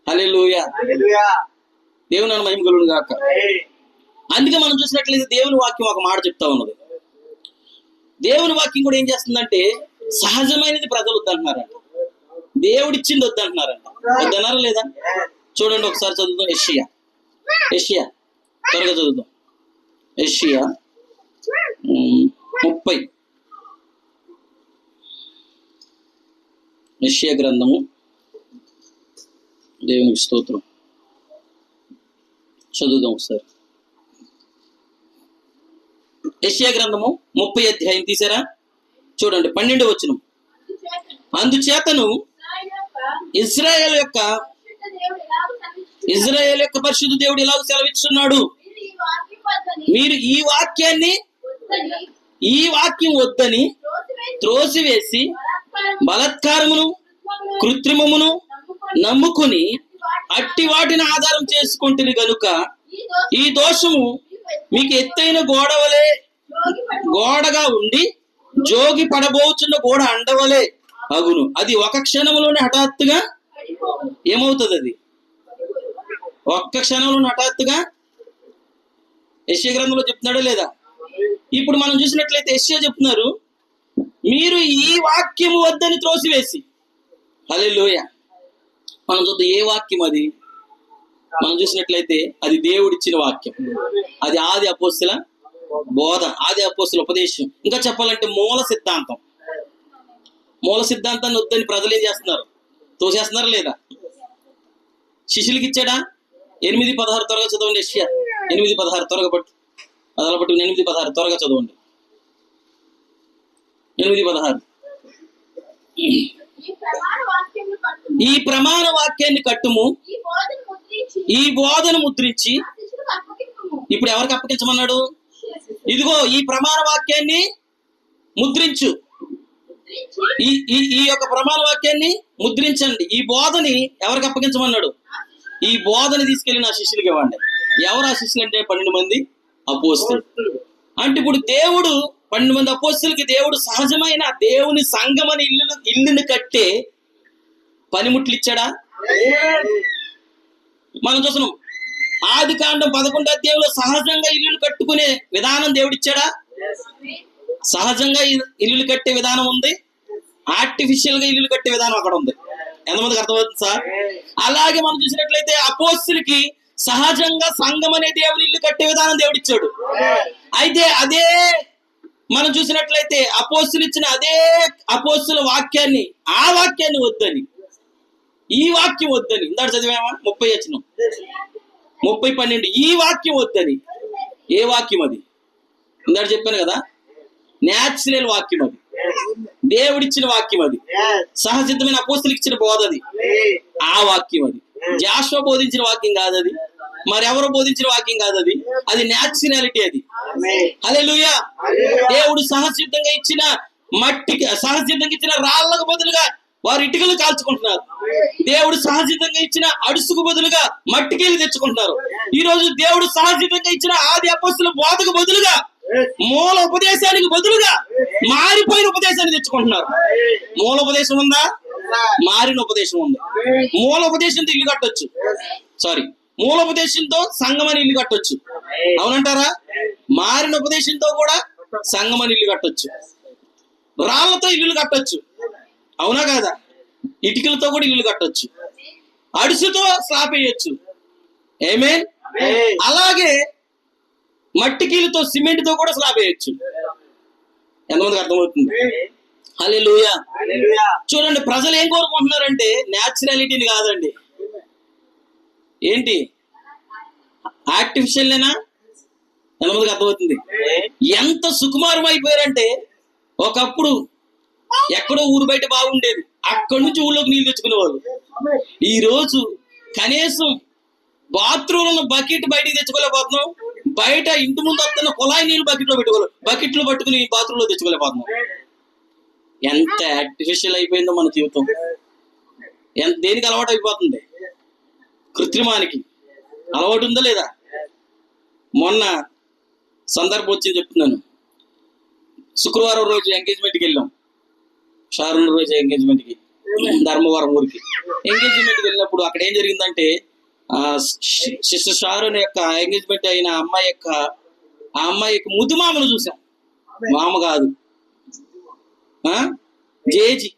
హల్లెలూయా. దేవుని మహిమ కలుగును గాక. అందుకే మనం చూసినట్లయితే దేవుని వాక్యం ఒక మాట చెప్తా ఉన్నది. దేవుని వాక్యం కూడా ఏం చేస్తుందంటే సహజమైనది ప్రజలు వద్దంటున్నారంట, దేవుడిచ్చింది వద్దంటున్నారంట. వద్దన్నారా లేదా? చూడండి ఒకసారి చదువుతాం. యెషయా త్వరగా చదువుతాం. యెషయా 30. యెషయా గ్రంథము, దేవునికి స్తోత్రం, చదువుదాం ఒకసారి. యెషయా గ్రంథము 30వ అధ్యాయం తీసారా? చూడండి 12వ వచనం. అందుచేతను ఇజ్రాయేల్ యొక్క పరిశుద్ధ దేవుడు ఇలాగ సెలవిస్తున్నాడు, మీరు ఈ వాక్యం వద్దని త్రోసివేసి బలాత్కారమును కృత్రిమమును నమ్ముకుని అట్టి వాటిని ఆధారం చేసుకుంటుంది గనుక ఈ దోషము మీకు ఎత్తైన గోడగా ఉండి జోగి పడబోచున్న గోడ అండవలే అగును. అది ఒక క్షణంలోనే హఠాత్తుగా ఏమవుతుంది? అది ఒక్క క్షణంలోనే హఠాత్తుగా యెషయా గ్రంథంలో చెప్తున్నాడా లేదా? ఇప్పుడు మనం చూసినట్లయితే యెషయా చెప్తున్నారు, మీరు ఈ వాక్యము వద్దని త్రోసివేసి. హల్లెలూయా. మనం చూద్దాం ఏ వాక్యం అది. మనం చూసినట్లయితే అది దేవుడిచ్చిన వాక్యం. అది ఆది అపోస్తల బోధ, ఆది అపోస్తల ఉపదేశం. ఇంకా చెప్పాలంటే మూల సిద్ధాంతాన్ని వద్దని ప్రజలు ఏం చేస్తున్నారు? తోసేస్తున్నారు లేదా? శిష్యులకి ఇచ్చాడా? 8:16 త్వరగా చదవండి. యెషయా 8:16 త్వరగా పట్టు 8:16 త్వరగా చదవండి. 8:16 ఈ ప్రమాణ వాక్యాన్ని కట్టుము, ఈ బోధన ముద్రించి. ఇప్పుడు ఎవరికి అప్పగించమన్నాడు? ఇదిగో ఈ ప్రమాణ వాక్యాన్ని ముద్రించు, ఈ యొక్క ప్రమాణ వాక్యాన్ని ముద్రించండి. ఈ బోధని ఎవరికి అప్పగించమన్నాడు? ఈ బోధని తీసుకెళ్లి నా శిష్యులకి ఇవ్వండి. ఎవరు ఆ శిష్యులు అంటే 12 మంది అపోస్తలులు. అంటే ఇప్పుడు దేవుడు 12 మంది అపోస్తలులకి దేవుడు సహజమైన దేవుని సంఘమని ఇల్లుని కట్టే పనిముట్లు ఇచ్చాడా? మనం చూస్తున్నాం ఆదికాండం 11వ అధ్యాయంలో సహజంగా ఇల్లులు కట్టుకునే విధానం దేవుడు ఇచ్చాడా? సహజంగా ఇల్లులు కట్టే విధానం ఉంది, ఆర్టిఫిషియల్ గా ఇల్లులు కట్టే విధానం అక్కడ ఉంది. ఎంతమందికి అర్థమవుతుంది సార్? అలాగే మనం చూసినట్లయితే అపోస్తులకి సహజంగా సంఘం అనే దేవుని ఇల్లు కట్టే విధానం దేవుడిచ్చాడు. అయితే అదే మనం చూసినట్లయితే అపోస్తులు ఇచ్చిన అదే అపోస్తుల వాక్యాన్ని, ఆ వాక్యాన్ని వద్దని, ఈ వాక్యం వద్దని ఇందాక చదివామా? 30:12 ఈ వాక్యం వద్దని. ఏ వాక్యం అది? ఇందాక చెప్పాను కదా, న్యాచురల్ వాక్యం అది, దేవుడిచ్చిన వాక్యం అది, సహసిద్ధమైన అపోస్తులకు ఇచ్చిన బోధ అది, ఆ వాక్యం అది. జాషువా బోధించిన వాక్యం కాదు అది, మరెవరో బోధించిన వాక్యం కాదు అది, అది న్యాచురాలిటీ అది. హల్లెలూయా. దేవుడు సహసిద్ధంగా ఇచ్చిన మట్టికి, సహసిద్ధంగా ఇచ్చిన రాళ్లకు బదులుగా వారు ఇటుకలు కాల్చుకుంటున్నారు. దేవుడు సహసిద్ధంగా ఇచ్చిన అడుసుకు బదులుగా మట్టికేలు తెచ్చుకుంటున్నారు. ఈ రోజు దేవుడు సహసిద్ధంగా ఇచ్చిన ఆది అపోస్తుల బోధకు బదులుగా, మూల ఉపదేశానికి బదులుగా మారిపోయిన ఉపదేశాన్ని తెచ్చుకుంటున్నారు. మూల ఉపదేశం ఉందా? మారిన ఉపదేశం ఉంది. మూల ఉపదేశంతో ఇల్లు కట్టొచ్చు, మూల ఉపదేశంతో సంఘం అని ఇల్లు కట్టొచ్చు, అవునంటారా? మారిన ఉపదేశంతో కూడా సంఘం అని ఇల్లు కట్టొచ్చు, రాళ్లతో ఇల్లు కట్టొచ్చు, అవునా కాదా? ఇటుకలతో కూడా ఇల్లు కట్టొచ్చు, అడుసుతో స్లాబ్ వేయొచ్చు. ఆమేన్. అలాగే మట్టికీలతో, సిమెంట్ తో కూడా స్లాబ్ వేయొచ్చు. ఎంతమందికి అర్థమవుతుంది? హల్లెలూయా. చూడండి, ప్రజలు ఏం కోరుకుంటున్నారంటే న్యాచురాలిటీని కాదండి. ఏంటి? ఆర్టిఫిషియల్నేనా? ఎంతమందికి అర్థమవుతుంది? ఎంత సుకుమారం అయిపోయారంటే, ఒకప్పుడు ఎక్కడో ఊరు బయట బాగుండేది, అక్కడి నుంచి ఊళ్ళోకి నీళ్ళు తెచ్చుకునేవాళ్ళు. ఈ రోజు కనీసం బాత్రూమ్ బకెట్ బయటికి తెచ్చుకోలేకపోతున్నాం. బయట ఇంటి ముందు వస్తున్న కుళాయి నీళ్ళు బకెట్లో పట్టుకుని బాత్రూమ్ లో తెచ్చుకోలేకపోతున్నాం. ఎంత ఆర్టిఫిషియల్ అయిపోయిందో మన జీవితం. దేనికి అలవాటు అయిపోతుంది? కృత్రిమానికి అలవాటు ఉందా లేదా? మొన్న సందర్భం వచ్చింది చెప్తున్నాను. శుక్రవారం రోజు ఎంగేజ్మెంట్కి వెళ్ళాం. షారున్ రోజు ఎంగేజ్మెంట్కి, ధర్మవరం ఊరికి ఎంగేజ్మెంట్కి వెళ్ళినప్పుడు అక్కడ ఏం జరిగిందంటే, సిస్టర్ షారున్ యొక్క ఎంగేజ్మెంట్ అయిన అమ్మాయి యొక్క ముద్దు మామను చూసాం. మామ కాదు, జేజీ.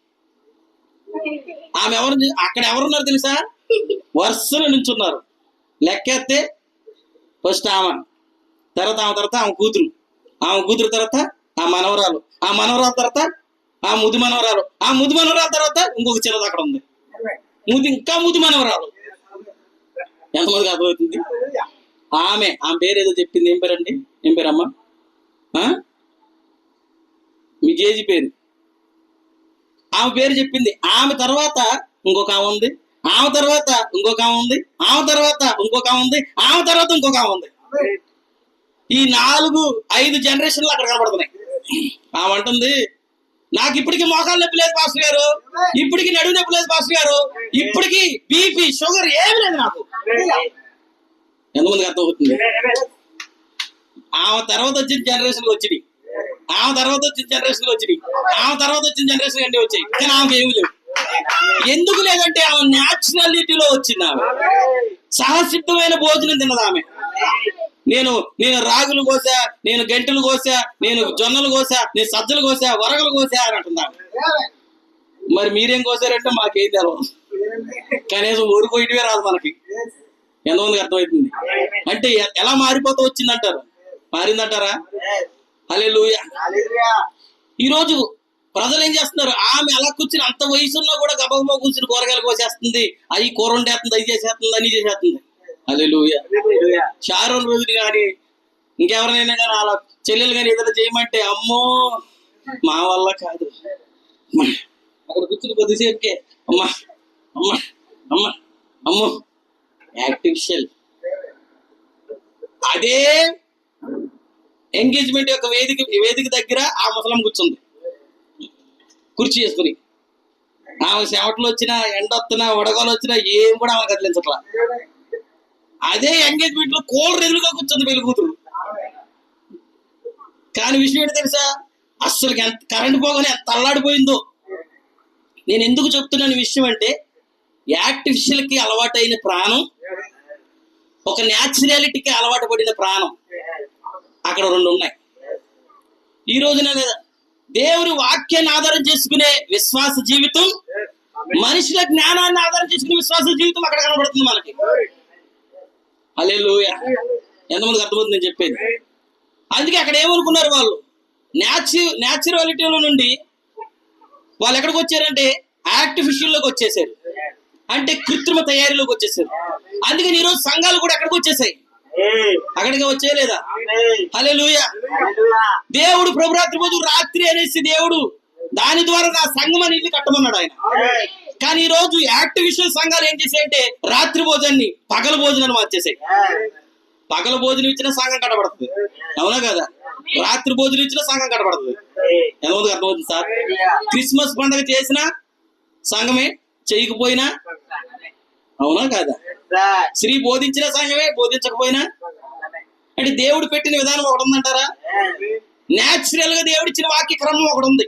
ఆమె ఎవరు? అక్కడ ఎవరున్నారు తెలుసా? వరుసలో నించున్నారు. లెక్కేస్తే ఫస్ట్ ఆమె, తర్వాత ఆమె కూతురు తర్వాత ఆ మనవరాలు తర్వాత ఆ ముద్దు మనవరాలు తర్వాత ఇంకొక చిన్నది అక్కడ ఉంది, ముద్దు మనవరాలు. ఎంతమందికి అర్థమవుతుంది? ఆమె పేరు ఏదో చెప్పింది. ఏం పేరండి? ఏం పేరమ్మా? మీ జేజీ పేరు. ఆమె పేరు చెప్పింది. ఆమె తర్వాత ఇంకొక ఆమె ఉంది, ఆమె తర్వాత ఇంకొక ఆమె ఉంది, ఆమె తర్వాత ఇంకొక ఆమె ఉంది, ఆమె తర్వాత ఇంకొక ఆమె ఉంది. ఈ 4-5 జనరేషన్లు అక్కడ కనబడుతున్నాయి. ఆమె అంటుంది, నాకు ఇప్పటికీ మోకాలు నొప్పి లేదు పాస్టర్ గారు, ఇప్పటికి నడుము నొప్పి లేదు పాస్టర్ గారు, ఇప్పటికి బీపీ షుగర్ ఏమి లేదు నాకు. ఎంతమందికి అర్థమవుతుంది? ఆమె తర్వాత వచ్చిన జనరేషన్ వచ్చింది, ఆమె తర్వాత వచ్చిన జనరేషన్ వచ్చింది, ఆమె తర్వాత వచ్చిన జనరేషన్ అన్ని వచ్చాయి. కానీ ఆమెకి ఏమి లేవు. ఎందుకు లేదంటే ఆమె న్యాచురాలిటీలో వచ్చింది. ఆమె సహసిద్ధమైన భోజనం తిన్నది. ఆమె నేను రాగులు కోసా, నేను గంటలు కోసా, నేను జొన్నలు కోసా, నేను సజ్జలు కోసా, వరగలు కోసా అని అంటున్నాను. మరి మీరేం కోసారంటే మాకేం తెలవదు. కనీసం ఊరిపోయిటవే రాదు మనకి. ఎంతమందికి అర్థమవుతుంది? అంటే ఎలా మారిపోతూ వచ్చిందంటారు? మారిందంటారా? హల్లెలూయా. ఈరోజు ప్రజలు ఏం చేస్తున్నారు, ఆమె అలా కూర్చుని అంత వయసున్నా కూడా గబగబా కూర్చుని కూరగాయలు కోసేస్తుంది, అవి కూర వండేస్తుంది, అవి చేసేస్తుంది, అని చేసేస్తుంది. హల్లెలూయా. షారోన్ రోజులు కానీ ఇంకెవరినైనా కానీ అలా చెల్లెలు కానీ ఏదైనా చేయమంటే అమ్మో మా వల్ల కాదు, అక్కడ కూర్చుని కొద్దిసేపుకే అమ్మా అమ్మా అమ్మా అమ్మో యాక్టిఫిషియల్. అదే ఎంగేజ్మెంట్ యొక్క వేదిక దగ్గర ఆ ముసలం కూర్చుంది కుర్చీ చేసుకుని. ఆమె చెమటలు వచ్చినా, ఎండ వస్తున్నా, వడగాలు వచ్చినా ఏం కూడా ఆమె కదిలించట్లా. అదే ఎంగేజ్మెంట్ లో కోళ్ళు ఎదురుగా కూర్చుంది పెళ్లి కూతురు. కానీ విషయం ఏంటి తెలుసా, అస్సలు ఎంత కరెంట్ పోగానే ఎంత అల్లాడిపోయిందో. నేను ఎందుకు చెప్తున్నాను విషయం అంటే, యాక్టిఫిషియల్ కి అలవాటైన ప్రాణం, ఒక న్యాచురాలిటీకి అలవాటు పడిన ప్రాణం, అక్కడ రెండు ఉన్నాయి. ఈ రోజున లేదా దేవుని వాక్యాన్ని ఆధారం చేసుకునే విశ్వాస జీవితం, మనుషుల జ్ఞానాన్ని ఆధారం చేసుకునే విశ్వాస జీవితం అక్కడ కనబడుతుంది మనకి. హల్లెలూయా. ఎంతమందికి అర్థమవుతుంది నేను చెప్పేది? అందుకే అక్కడ ఏమనుకున్నారు వాళ్ళు, న్యాచురాలిటీలో నుండి వాళ్ళు ఎక్కడికి వచ్చారంటే ఆర్టిఫిషియల్లోకి వచ్చేసారు, అంటే కృత్రిమ తయారీలోకి వచ్చేసారు. అందుకని ఈరోజు సంఘాలు కూడా ఎక్కడికి వచ్చేసాయి, అక్కడికి వచ్చేయలేదా? హల్లెలూయా. దేవుడు ప్రభురాత్రి రోజు రాత్రి అనేసి దేవుడు దాని ద్వారా నా సంఘం అని ఇల్లు కట్టమన్నాడు ఆయన. కానీ ఈ రోజు యాక్టివిషన్ సంఘాలు ఏం చేసాయంటే రాత్రి భోజనాన్ని పగల భోజనాన్ని మార్చేసాయి. పగల భోజనం ఇచ్చిన సంఘం కట్టబడుతుంది, అవునా కదా? రాత్రి భోజనం ఇచ్చిన సంఘం కట్టబడుతుంది. ఎంతమందికి అర్థమవుతుంది సార్? క్రిస్మస్ పండుగ చేసిన సంఘమే, చేయకపోయినా అవునా కదా? శ్రీ బోధించిన సంఘమే, బోధించకపోయినా. అంటే దేవుడు పెట్టిన విధానం ఒకటి ఉందంటారా? న్యాచురల్ గా దేవుడు ఇచ్చిన వాక్య క్రమం ఒకటి ఉంది.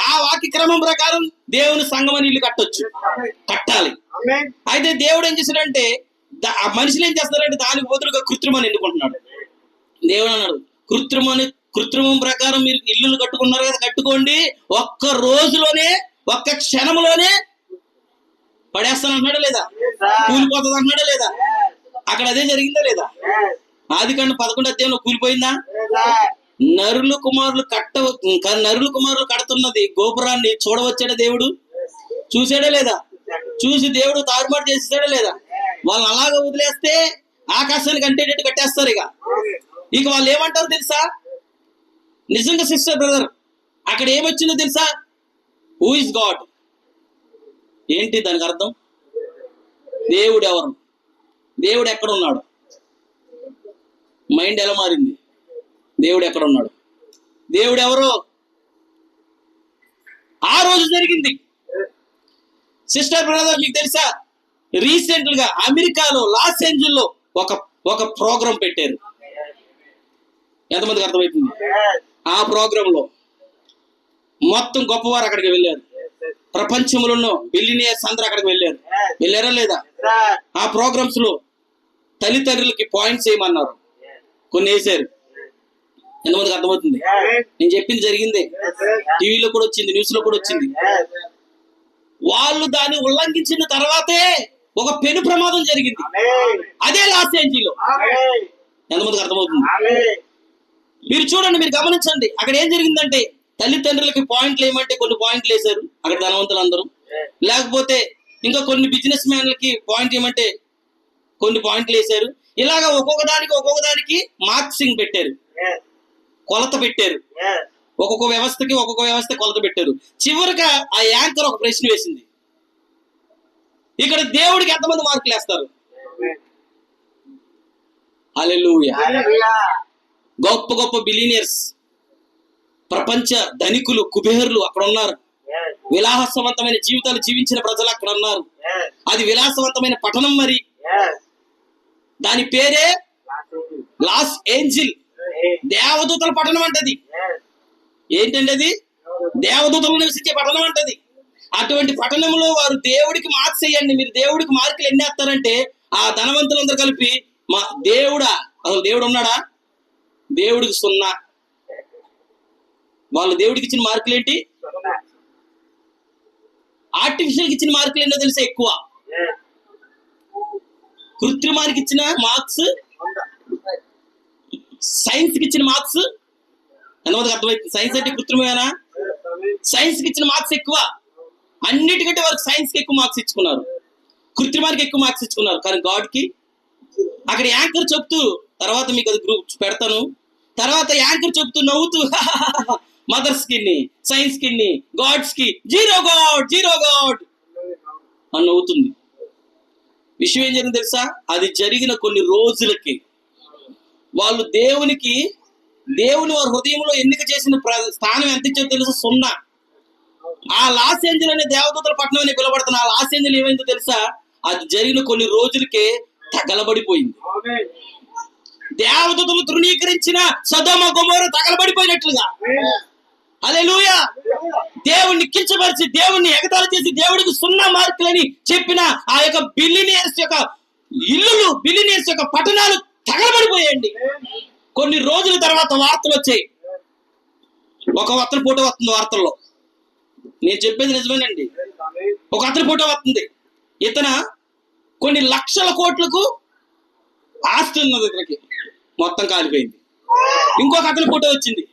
ఆ వాక్య క్రమం ప్రకారం దేవుని సంఘం అని ఇల్లు కట్టాలి. అయితే దేవుడు ఏం చేశాడంటే, మనుషులు ఏం చేస్తారంటే దానికి బదులుగా కృత్రిమాన్ని ఎన్నుకుంటున్నాడు. దేవుడు అన్నాడు, కృత్రిమం ప్రకారం మీరు ఇల్లులు కట్టుకున్నారు కదా, కట్టుకోండి, ఒక్క రోజులోనే ఒక్క క్షణంలోనే పడేస్తాను అంటున్నాడా లేదా? కూలిపోతుంది అంటున్నాడా లేదా? అక్కడ అదే జరిగిందా లేదా? ఆదికాండం 11వ అధ్యాయంలో కూలిపోయిందా? నరులు కుమారులు కడుతున్నది గోపురాన్ని చూడవచ్చాడా దేవుడు? చూసాడా లేదా? చూసి దేవుడు తారుమారు చేసేసాడా లేదా? వాళ్ళని అలాగ వదిలేస్తే ఆకాశానికి అంటేటట్టు కట్టేస్తారు. ఇక వాళ్ళు ఏమంటారు తెలుసా? నిజంగా సిస్టర్ బ్రదర్, అక్కడ ఏమొచ్చిందో తెలుసా? Who is God? ఏంటి దానికి అర్థం? దేవుడు ఎవరు? దేవుడు ఎక్కడ ఉన్నాడు? మైండ్ ఎలా మారింది? దేవుడు ఎక్కడ ఉన్నాడు? దేవుడు ఎవరు? ఆ రోజు జరిగింది. సిస్టర్ బ్రదర్, మీకు తెలుసా, రీసెంట్ గా అమెరికాలో లాస్ ఏంజల్స్ లో ఒక ప్రోగ్రాం పెట్టారు. ఎంతమందికి అర్థమవుతుంది? ఆ ప్రోగ్రామ్ లో మొత్తం గొప్పవారు అక్కడికి వెళ్ళారు. ప్రపంచంలో ఉన్న బిలియనియర్స్ అందరూ అక్కడికి వెళ్ళారా లేదా? ఆ ప్రోగ్రామ్స్ లో తల్లిదండ్రులకి పాయింట్స్ వేయమన్నారు, కొన్ని వేసారు. ఎంతమందికి అర్థమవుతుంది? నేను చెప్పింది జరిగింది, టీవీలో కూడా వచ్చింది, న్యూస్ లో కూడా వచ్చింది. వాళ్ళు దాన్ని ఉల్లంఘించిన తర్వాతే ఒక పెను ప్రమాదం జరిగింది, అదే లాస్ ఏంజల్స్ లో. ఎంతమందికి అర్థమవుతుంది? మీరు చూడండి, మీరు గమనించండి, అక్కడ ఏం జరిగిందంటే తల్లిదండ్రులకి పాయింట్లు ఏమంటే కొన్ని పాయింట్లు వేశారు అక్కడ ధనవంతులందరూ. లేకపోతే ఇంకా కొన్ని బిజినెస్ మ్యాన్లకి పాయింట్ ఏమంటే కొన్ని పాయింట్లు వేశారు. ఇలాగా ఒక్కొక్క దానికి మార్క్సింగ్ పెట్టారు, కొలత పెట్టారు. ఒక్కొక్క వ్యవస్థ కొలత పెట్టారు. చివరిగా ఆ యాంకర్ ఒక ప్రశ్న వేసింది, ఇక్కడ దేవుడికి ఎంతమంది మార్కులు వేస్తారు? హల్లెలూయా. గొప్ప గొప్ప బిలియనియర్స్, ప్రపంచ ధనికులు, కుబేరులు అక్కడ ఉన్నారు. విలాసవంతమైన జీవితాలు జీవించిన ప్రజలు అక్కడ ఉన్నారు. అది విలాసవంతమైన పట్టణం. మరి దాని పేరే లాస్ ఏంజల్స్, దేవదూతల పట్టణం అంటది. ఏంటంటే అది దేవదూతలు నివసించే పట్టణం అంటది. అటువంటి పట్టణంలో వారు దేవుడికి మార్క్స్ వేయండి, మీరు దేవుడికి మార్కులు ఎన్ని వేస్తారంటే ఆ ధనవంతులందరూ కలిపి మా దేవుడా, అసలు దేవుడు ఉన్నాడా? దేవుడికి 0. వాళ్ళు దేవుడికి ఇచ్చిన మార్కులు ఏంటి? ఆర్టిఫిషియల్కి ఇచ్చిన మార్కులు ఏంటో తెలిసే ఎక్కువ. కృత్రిమానికి ఇచ్చిన మార్క్స్, సైన్స్ కి ఇచ్చిన మార్క్స్. ఎంతమందికి అర్థమైంది? సైన్స్ అంటే కృత్రిమేనా? సైన్స్కి ఇచ్చిన మార్క్స్ ఎక్కువ. అన్నిటికంటే వారికి సైన్స్కి ఎక్కువ మార్క్స్ ఇచ్చుకున్నారు, కృత్రిమానికి ఎక్కువ మార్క్స్ ఇచ్చుకున్నారు. కానీ గాడ్కి అక్కడ యాంకర్ చెప్తూ, తర్వాత మీకు అది గ్రూప్ పెడతాను, తర్వాత యాంకర్ చెప్తూ నవ్వుతూ మదర్స్ కి, సైన్స్ కి, గాడ్స్ కి జీరో గాడ్ అని నవ్వుతుంది. విషయం ఏం జరిగింది తెలుసా? అది జరిగిన కొన్ని రోజులకి వాళ్ళు దేవుని వారి హృదయంలో ఎన్నిక చేసిన స్థానం ఎంత ఇచ్చారో తెలుసా? 0. ఆ లాస్ ఏంజల్ అనే దేవదూతల పట్టణం అని పిలబడుతున్న ఆ లాస్ ఏంజల్ ఏమైందో తెలుసా? అది జరిగిన కొన్ని రోజులకే తగలబడిపోయింది. దేవదూతలు తృణీకరించిన సొదొమ గొమొర్రా తగలబడిపోయినట్లుగా. హల్లెలూయా! దేవుణ్ణి కించపరిచి, దేవుణ్ణి ఎగతాళి చేసి, దేవుడికి 0 మార్కులని చెప్పిన ఆ యొక్క బిలినియర్స్ యొక్క ఇల్లులు, బిలినియర్స్ యొక్క పట్టణాలు తగలబడిపోయాయండి. కొన్ని రోజుల తర్వాత వార్తలు వచ్చాయి. ఒక అతని ఫోటో వస్తుంది వార్తల్లో. నేను చెప్పేది నిజమేనండి. ఒక అతని ఫోటో వస్తుంది. ఇతను కొన్ని లక్షల కోట్లకు ఆస్తి ఉన్నది, ఇతనికి మొత్తం కాలిపోయింది. ఇంకొక అతని ఫోటో వచ్చింది.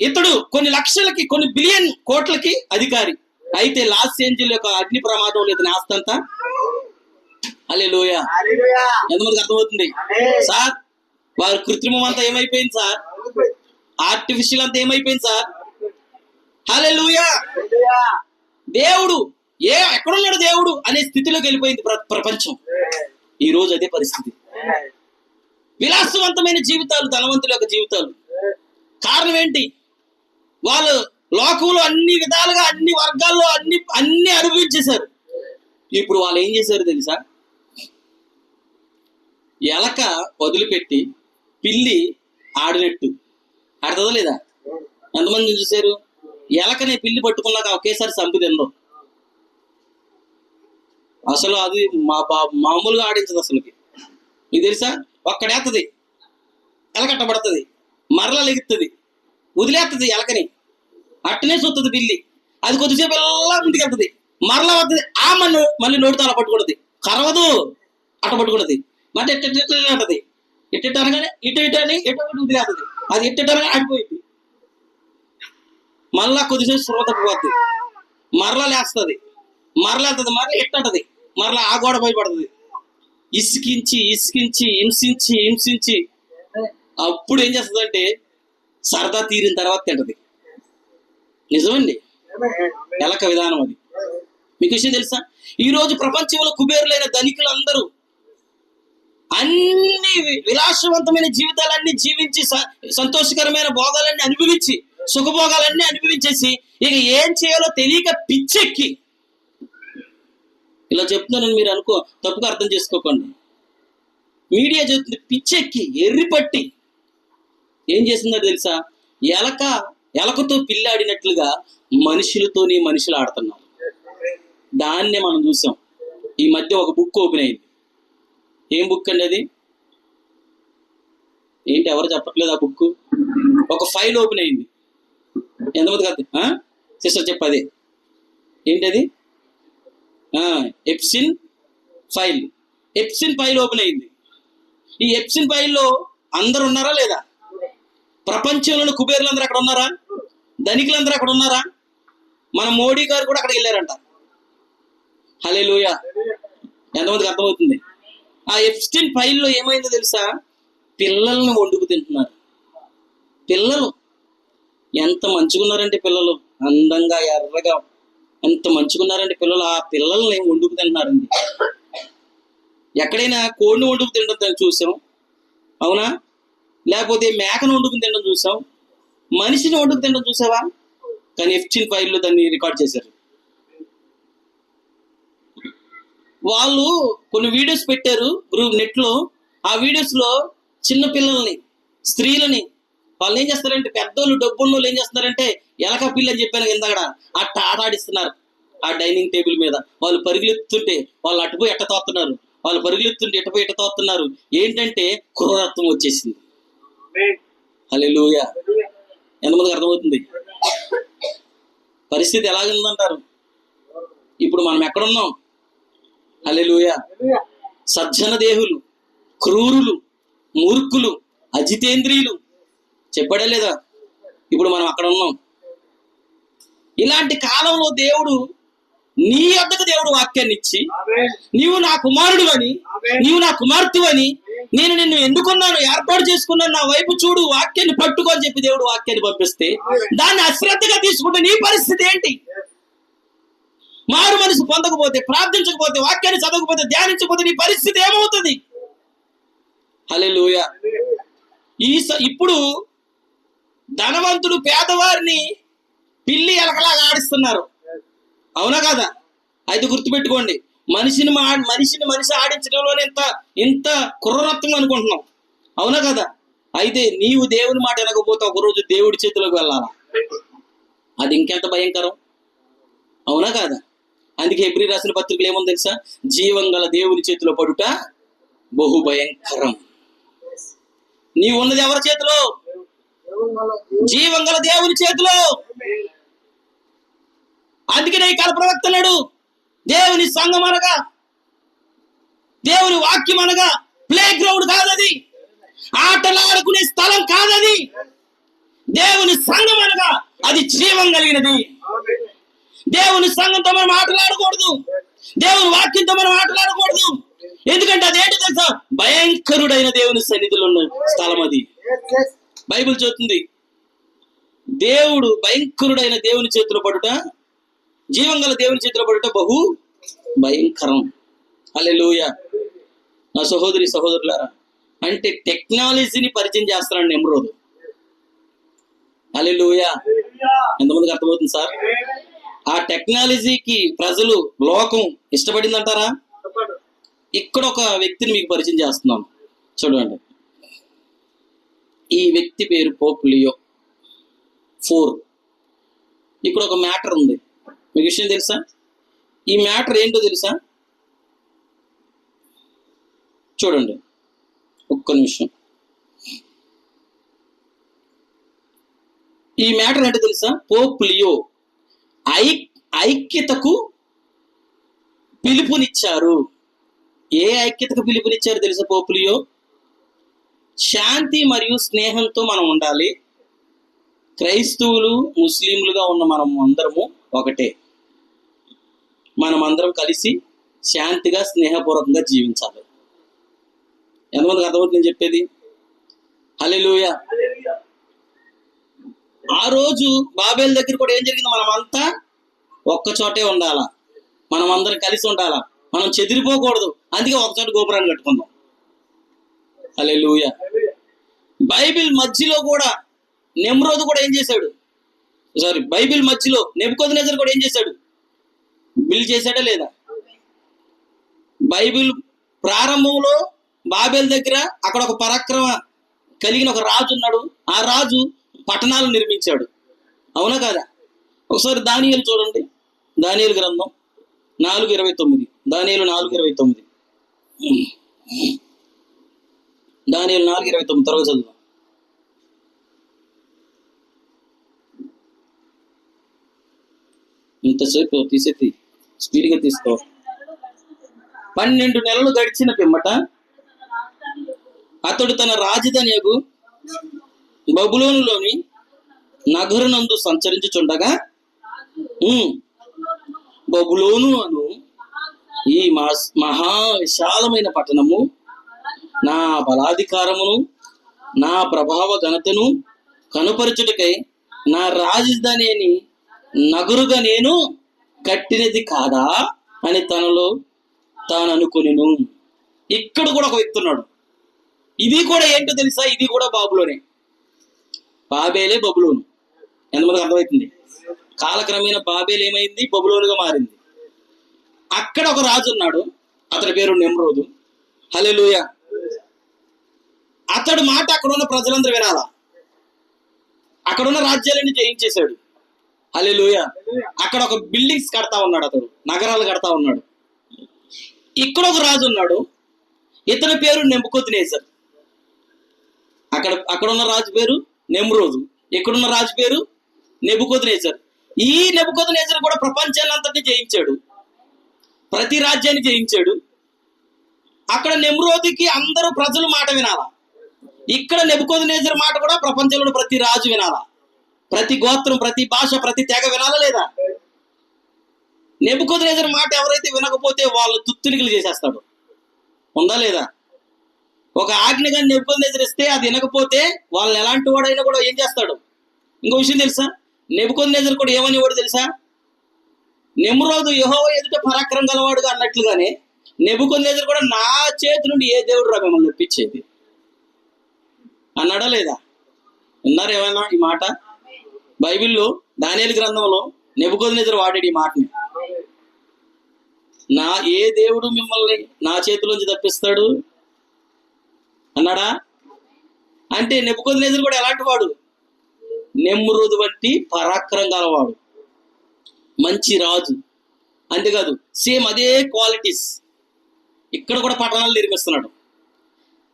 ఇతడు కొన్ని లక్షలకి, కొన్ని బిలియన్ కోట్లకి అధికారి. అయితే లాస్ ఏంజల్ యొక్క అగ్ని ప్రమాదంలో ఇతని ఆస్తి అంతా. హల్లెలూయా! ఎంతమందికి అర్థమవుతుంది సార్? వారి కృత్రిమం అంతా ఏమైపోయింది సార్? ఆర్టిఫిషియల్ అంతా ఏమైపోయింది సార్? హల్లెలూయా! దేవుడు ఎక్కడున్నాడు దేవుడు అనే స్థితిలోకి వెళ్ళిపోయింది ప్రపంచం. ఈ రోజు అదే పరిస్థితి. విలాసవంతమైన జీవితాలు, ధనవంతుల యొక్క జీవితాలు. కారణం ఏంటి? వాళ్ళు లోకంలో అన్ని విధాలుగా, అన్ని వర్గాల్లో అన్ని అనుభవించేశారు. ఇప్పుడు వాళ్ళు ఏం చేశారు తెలుసా? ఎలక వదిలిపెట్టి పిల్లి ఆడినట్టు ఆడుతుందా లేదా? ఎంతమంది చూశారు? ఎలకనే పిల్లి పట్టుకున్నాక ఒకేసారి చంపిదిందో. అసలు అది మామూలుగా ఆడించదు అసలుకి. మీకు తెలుసా? ఒక్కడేస్తుంది, ఎలకట్టబడుతుంది, మరలా లెగుతుంది, వదిలేస్తుంది ఎలకని. అట్టనే చూస్తుంది పిల్లి. అది కొద్దిసేపు ఎలా ముందుకు వెళ్తుంది, మరలా వస్తుంది, మళ్ళీ నోటితో అలా పట్టుకుంటుంది, కరవదు, అట్ట పట్టుకుంటుంది. మళ్ళీ అంటది, ఇట్ట అనగానే ఇటు అని వదిలేస్తుంది. అది ఇట్టనగానే ఆడిపోయింది. మళ్ళా కొద్దిసేపు స్పృహ తప్పిపోద్ది, మరలా లేస్తుంది, మరలా వెళ్తుంది, మరలా ఇట్టంటది, మరలా ఆ గోడ భయపడుతుంది. ఇసికించి హింసించి అప్పుడు ఏం చేస్తుంది? సరదా తీరిన తర్వాత తింటది. నిజమండి, ఎలక విధానం అది. మీకు విషయం తెలుసా? ఈరోజు ప్రపంచంలో కుబేరులైన ధనికులందరూ అన్ని విలాసవంతమైన జీవితాలన్నీ జీవించి, సంతోషకరమైన భోగాలన్నీ అనుభవించి, సుఖభోగాలన్నీ అనుభవించేసి, ఇక ఏం చేయాలో తెలియక పిచ్చెక్కి, ఇలా చెప్తున్నానని మీరు తప్పుగా అర్థం చేసుకోకండి. మీడియా చెప్తుంది, పిచ్చెక్కి ఎర్రిపట్టి ఏం చేసిందో తెలుసా? ఎలకతో పిల్లాడినట్లుగా మనుషులు ఆడుతున్నారు. దాన్నే మనం చూసాం. ఈ మధ్య ఒక బుక్ ఓపెన్ అయింది. ఏం బుక్ అండి అది? ఏంటి ఎవరు చెప్పట్లేదు ఆ బుక్? ఒక ఫైల్ ఓపెన్ అయింది. ఎంతమంది కాదు సిస్టర్ చెప్పదే ఏంటది? ఎప్సిన్ ఫైల్ ఓపెన్ అయింది. ఈ ఎప్సిన్ ఫైల్లో అందరు ఉన్నారా లేదా? ప్రపంచంలోని కుబేరులందరూ అక్కడ ఉన్నారా? ధనికులందరూ అక్కడ ఉన్నారా? మన మోడీ గారు కూడా అక్కడికి వెళ్ళారంట. హల్లెలూయా! ఎంతమందికి అర్థమవుతుంది? ఆ ఎప్సిన్ ఫైల్లో ఏమైందో తెలుసా? పిల్లల్ని వండుకు తింటున్నారు. పిల్లలు ఎంత మంచిగున్నారంటే, పిల్లలు అందంగా ఎర్రగా ఎంత మంచిగున్నారంటే పిల్లలు. ఆ పిల్లల్ని వండుకు తింటున్నారండి. ఎక్కడైనా కోడిని వండుకు తినడం చూసాం, అవునా? లేకపోతే మేకను వండుకుని తినడం చూసాం, మనిషిని వండుకు తినడం చూసావా? కానీ ఎప్సిన్ ఫైల్లో దాన్ని రికార్డ్ చేశారు. వాళ్ళు కొన్ని వీడియోస్ పెట్టారు నెట్లో. ఆ వీడియోస్ లో చిన్న పిల్లల్ని, స్త్రీలని వాళ్ళు ఏం చేస్తారంటే, పెద్దోళ్ళు డబ్బున్నోళ్ళు ఏం చేస్తున్నారంటే, ఎలక పిల్ల అని చెప్పాను ఇందాక, అట్ట ఆటాడిస్తున్నారు. ఆ డైనింగ్ టేబుల్ మీద వాళ్ళు పరుగులెత్తుంటే వాళ్ళు అటుపోయి ఎట్ట తోస్తున్నారు, వాళ్ళు పరుగులెత్తుంటే ఎట్టపోయి ఎట్ట తోస్తున్నారు. ఏంటంటే క్రూరత్వం వచ్చేసింది. హల్లెలూయా! ఎంతమందికి అర్థమవుతుంది? పరిస్థితి ఎలాగుందంటారు? ఇప్పుడు మనం ఎక్కడున్నాం? హల్లెలూయా! సజ్జన దేహులు, క్రూరులు, మూర్ఖులు, అజితేంద్రియులు. చెప్పాడా లేదా? ఇప్పుడు మనం అక్కడ ఉన్నాం. ఇలాంటి కాలంలో దేవుడు నీ వద్దకు దేవుడు వాక్యాన్ని ఇచ్చి, నీవు నా కుమారుడు అని, నీవు నా కుమార్తె అని, నేను నిన్ను ఎన్నుకున్నాను, ఏర్పాటు చేసుకున్నాను, నా వైపు చూడు, వాక్యాన్ని పట్టుకో అని చెప్పి దేవుడు వాక్యాన్ని పంపిస్తే దాన్ని అశ్రద్ధగా తీసుకుంటే నీ పరిస్థితి ఏంటి? మారు మనసు పొందకపోతే, ప్రార్థించకపోతే, వాక్యాన్ని చదవకపోతే, ధ్యానించకపోతే నీ పరిస్థితి ఏమవుతుంది? హల్లెలూయా. ఇప్పుడు ధనవంతుడు పేదవారిని పిల్లి ఎలకలాగా ఆడిస్తున్నారు, అవునా కాదా? అయితే గుర్తుపెట్టుకోండి, మనిషిని మనిషి ఆడించడంలోనే ఇంత క్రూరత్వం అనుకుంటున్నాం, అవునా కదా? అయితే నీవు దేవుని మాట వినకపోతే ఒకరోజు దేవుడి చేతిలోకి వెళ్ళాలా? అది ఇంకెంత భయంకరం, అవునా కాదా? అందుకే హెబ్రీ రాసిన పత్రికలు ఏముంది తెలుసా? జీవం గల దేవుని చేతిలో పడుట బహు భయంకరం. నీవు ఉన్నది ఎవరి చేతిలో? జీవం గల దేవుని చేతిలో. అందుకనే ఈ కాల ప్రవక్త లేడు, దేవుని సంఘం అనగా, దేవుని వాక్యం అనగా ప్లే గ్రౌండ్ కాదది, ఆటలాడుకునే స్థలం కాదది. దేవుని సంఘం అనగా అది జీవం కలిగినది. దేవుని సంఘంతో మనం ఆటలాడకూడదు, దేవుని వాక్యంతో మనం ఆటలాడకూడదు. ఎందుకంటే అదేంటి తెలుసా? భయంకరుడైన దేవుని సన్నిధిలో ఉన్న స్థలం అది. బైబిల్ చెబుతుంది, దేవుడు భయంకరుడైన దేవుని చేతిలో పడుట, జీవం గల దేవుని చేతిలో పడుట బహు భయంకరం. హల్లెలూయా. నా సహోదరి సహోదరులారా, అంటే టెక్నాలజీని పరిచయం చేస్తున్నాడు నెమ్రోదు. హల్లెలూయా. ఎంతమందికి అర్థమవుతుంది సార్? ఆ టెక్నాలజీకి ప్రజలు, లోకం ఇష్టపడిందంటారా? ఇక్కడ ఒక వ్యక్తిని మీకు పరిచయం చేస్తున్నాను, చూడండి. ఈ వ్యక్తి పేరు పోప్ లియో IV. ఇక్కడ ఒక మ్యాటర్ ఉంది, మీకు విషయం తెలుసా? ఈ మ్యాటర్ ఏంటో తెలుసా? చూడండి ఒక్క నిమిషం. ఈ మ్యాటర్ ఏంటో తెలుసా? పోప్ లియో ఐక్యతకు పిలుపునిచ్చారు. ఏ ఐక్యతకు పిలుపునిచ్చారు తెలుసా? పోప్ లియో శాంతి మరియు స్నేహంతో మనం ఉండాలి, క్రైస్తవులు ముస్లింలుగా ఉన్న మనం అందరము ఒకటే, మనం అందరం కలిసి శాంతిగా స్నేహపూర్వకంగా జీవించాలి. ఎంతమందికి అర్థమవుతుంది నేను చెప్పేది? హల్లెలూయా. ఆ రోజు బాబేల్ దగ్గర కూడా ఏం జరిగింది? మనమంతా ఒక్క చోటే ఉండాలా, మనం అందరం కలిసి ఉండాలా, మనం చెదిరిపోకూడదు. అందుకే ఒక చోట గోపురాన్ని కట్టుకుందాం. హల్లెలూయా. బైబిల్ మధ్యలో కూడా నెమ్రోదు కూడా ఏం చేశాడు? బైబిల్ మధ్యలో నెబుకద్నెజర్ కూడా ఏం చేశాడు? బిల్ చేశాడా లేదా? బైబిల్ ప్రారంభంలో బాబేల్ దగ్గర అక్కడ ఒక పరాక్రమ కలిగిన ఒక రాజు ఉన్నాడు. ఆ రాజు పట్టణాలు నిర్మించాడు, అవునా కాదా? ఒకసారి దానియేలు చూడండి, దానియేలు గ్రంథం 4:29. దానియేలు 4:29. దానియేలు 4:29 త్వరగా చదువు. ఇంతసేపు తీసేది స్పీడ్గా తీసుకో. 12 నెలలు గడిచిన పిమ్మట అతడు తన రాజధానియగు బబులోనులోని నగరునందు సంచరించుచుండగా, బబులోను అను ఈ మహా విశాలమైన పట్టణము నా బలాధికారమును నా ప్రభావ ఘనతను కనుపరచుటకై నా రాజధాని అని నగరుగా నేను కట్టినది కాదా అని తనలో తాను అనుకునేను. ఇక్కడ కూడా ఒక వ్యక్తి ఉన్నాడు. ఇది కూడా ఏంటో తెలుసా? ఇది కూడా బాబులోనే, బాబేలే బబులోను. ఎంతమందికి అర్థమవుతుంది? కాలక్రమేణా బాబేలు ఏమైంది? బబులోనుగా మారింది. అక్కడ ఒక రాజు ఉన్నాడు, అతడి పేరు నెమ్రోదు. హల్లెలూయా. అతడు మాట అక్కడ ఉన్న ప్రజలందరూ వినాలా. అక్కడున్న రాజ్యాలన్నీ జయించేశాడు. హల్లెలూయా. అక్కడ ఒక బిల్డింగ్స్ కడతా ఉన్నాడు, అతడు నగరాలు కడతా ఉన్నాడు. ఇక్కడ ఒక రాజు ఉన్నాడు, ఇతని పేరు నెబుకద్నెజర్. అక్కడ ఉన్న రాజు పేరు నెమ్రోదు, ఇక్కడున్న రాజు పేరు నెబుకద్నెజర్. ఈ నెబుకద్నెజర్ కూడా ప్రపంచాన్ని అంతటి జయించాడు, ప్రతి రాజ్యాన్ని జయించాడు. అక్కడ నెమ్రోదుకి అందరూ ప్రజలు మాట వినాలా. ఇక్కడ నెబుకద్నెజర్ మాట కూడా ప్రపంచంలో ప్రతి రాజు వినాలా. ప్రతి గోత్రం, ప్రతి భాష, ప్రతి తెగ వినాలా లేదా? నెబుకద్నెజరు మాట ఎవరైతే వినకపోతే వాళ్ళు తుత్తునికలు చేసేస్తాడు. ఉందా లేదా? ఒక ఆజ్ఞగా నెబుకద్నెజరు ఇస్తే అది వినకపోతే వాళ్ళని ఎలాంటి వాడైనా కూడా ఏం చేస్తాడు? ఇంకో విషయం తెలుసా? నెబుకద్నెజరు కూడా ఏమనేవాడు తెలుసా? నిమ్రోదు యెహోవా ఎదుట పరాక్రమం గలవాడుగా అన్నట్లుగానే నెబుకద్నెజరు కూడా నా చేతి నుండి ఏ దేవుడు రా మిమ్మల్ని తెప్పించేది అన్నాడా లేదా? విన్నారు ఏమైనా ఈ మాట? బైబిల్లో దానియేలు గ్రంథంలో నెబుకద్నెజరు వాడాడు ఈ మాటని. ఏ దేవుడు మిమ్మల్ని నా చేతిలోంచి తప్పిస్తాడు అన్నాడా? అంటే నెబుకద్నెజరు కూడా ఎలాంటి వాడు? నిమ్రోదు వంటి పరాక్రమం గలవాడు, మంచి రాజు. అంతేకాదు, సేమ్ అదే క్వాలిటీస్ ఇక్కడ కూడా పట్టణాలు నిర్మిస్తున్నాడు.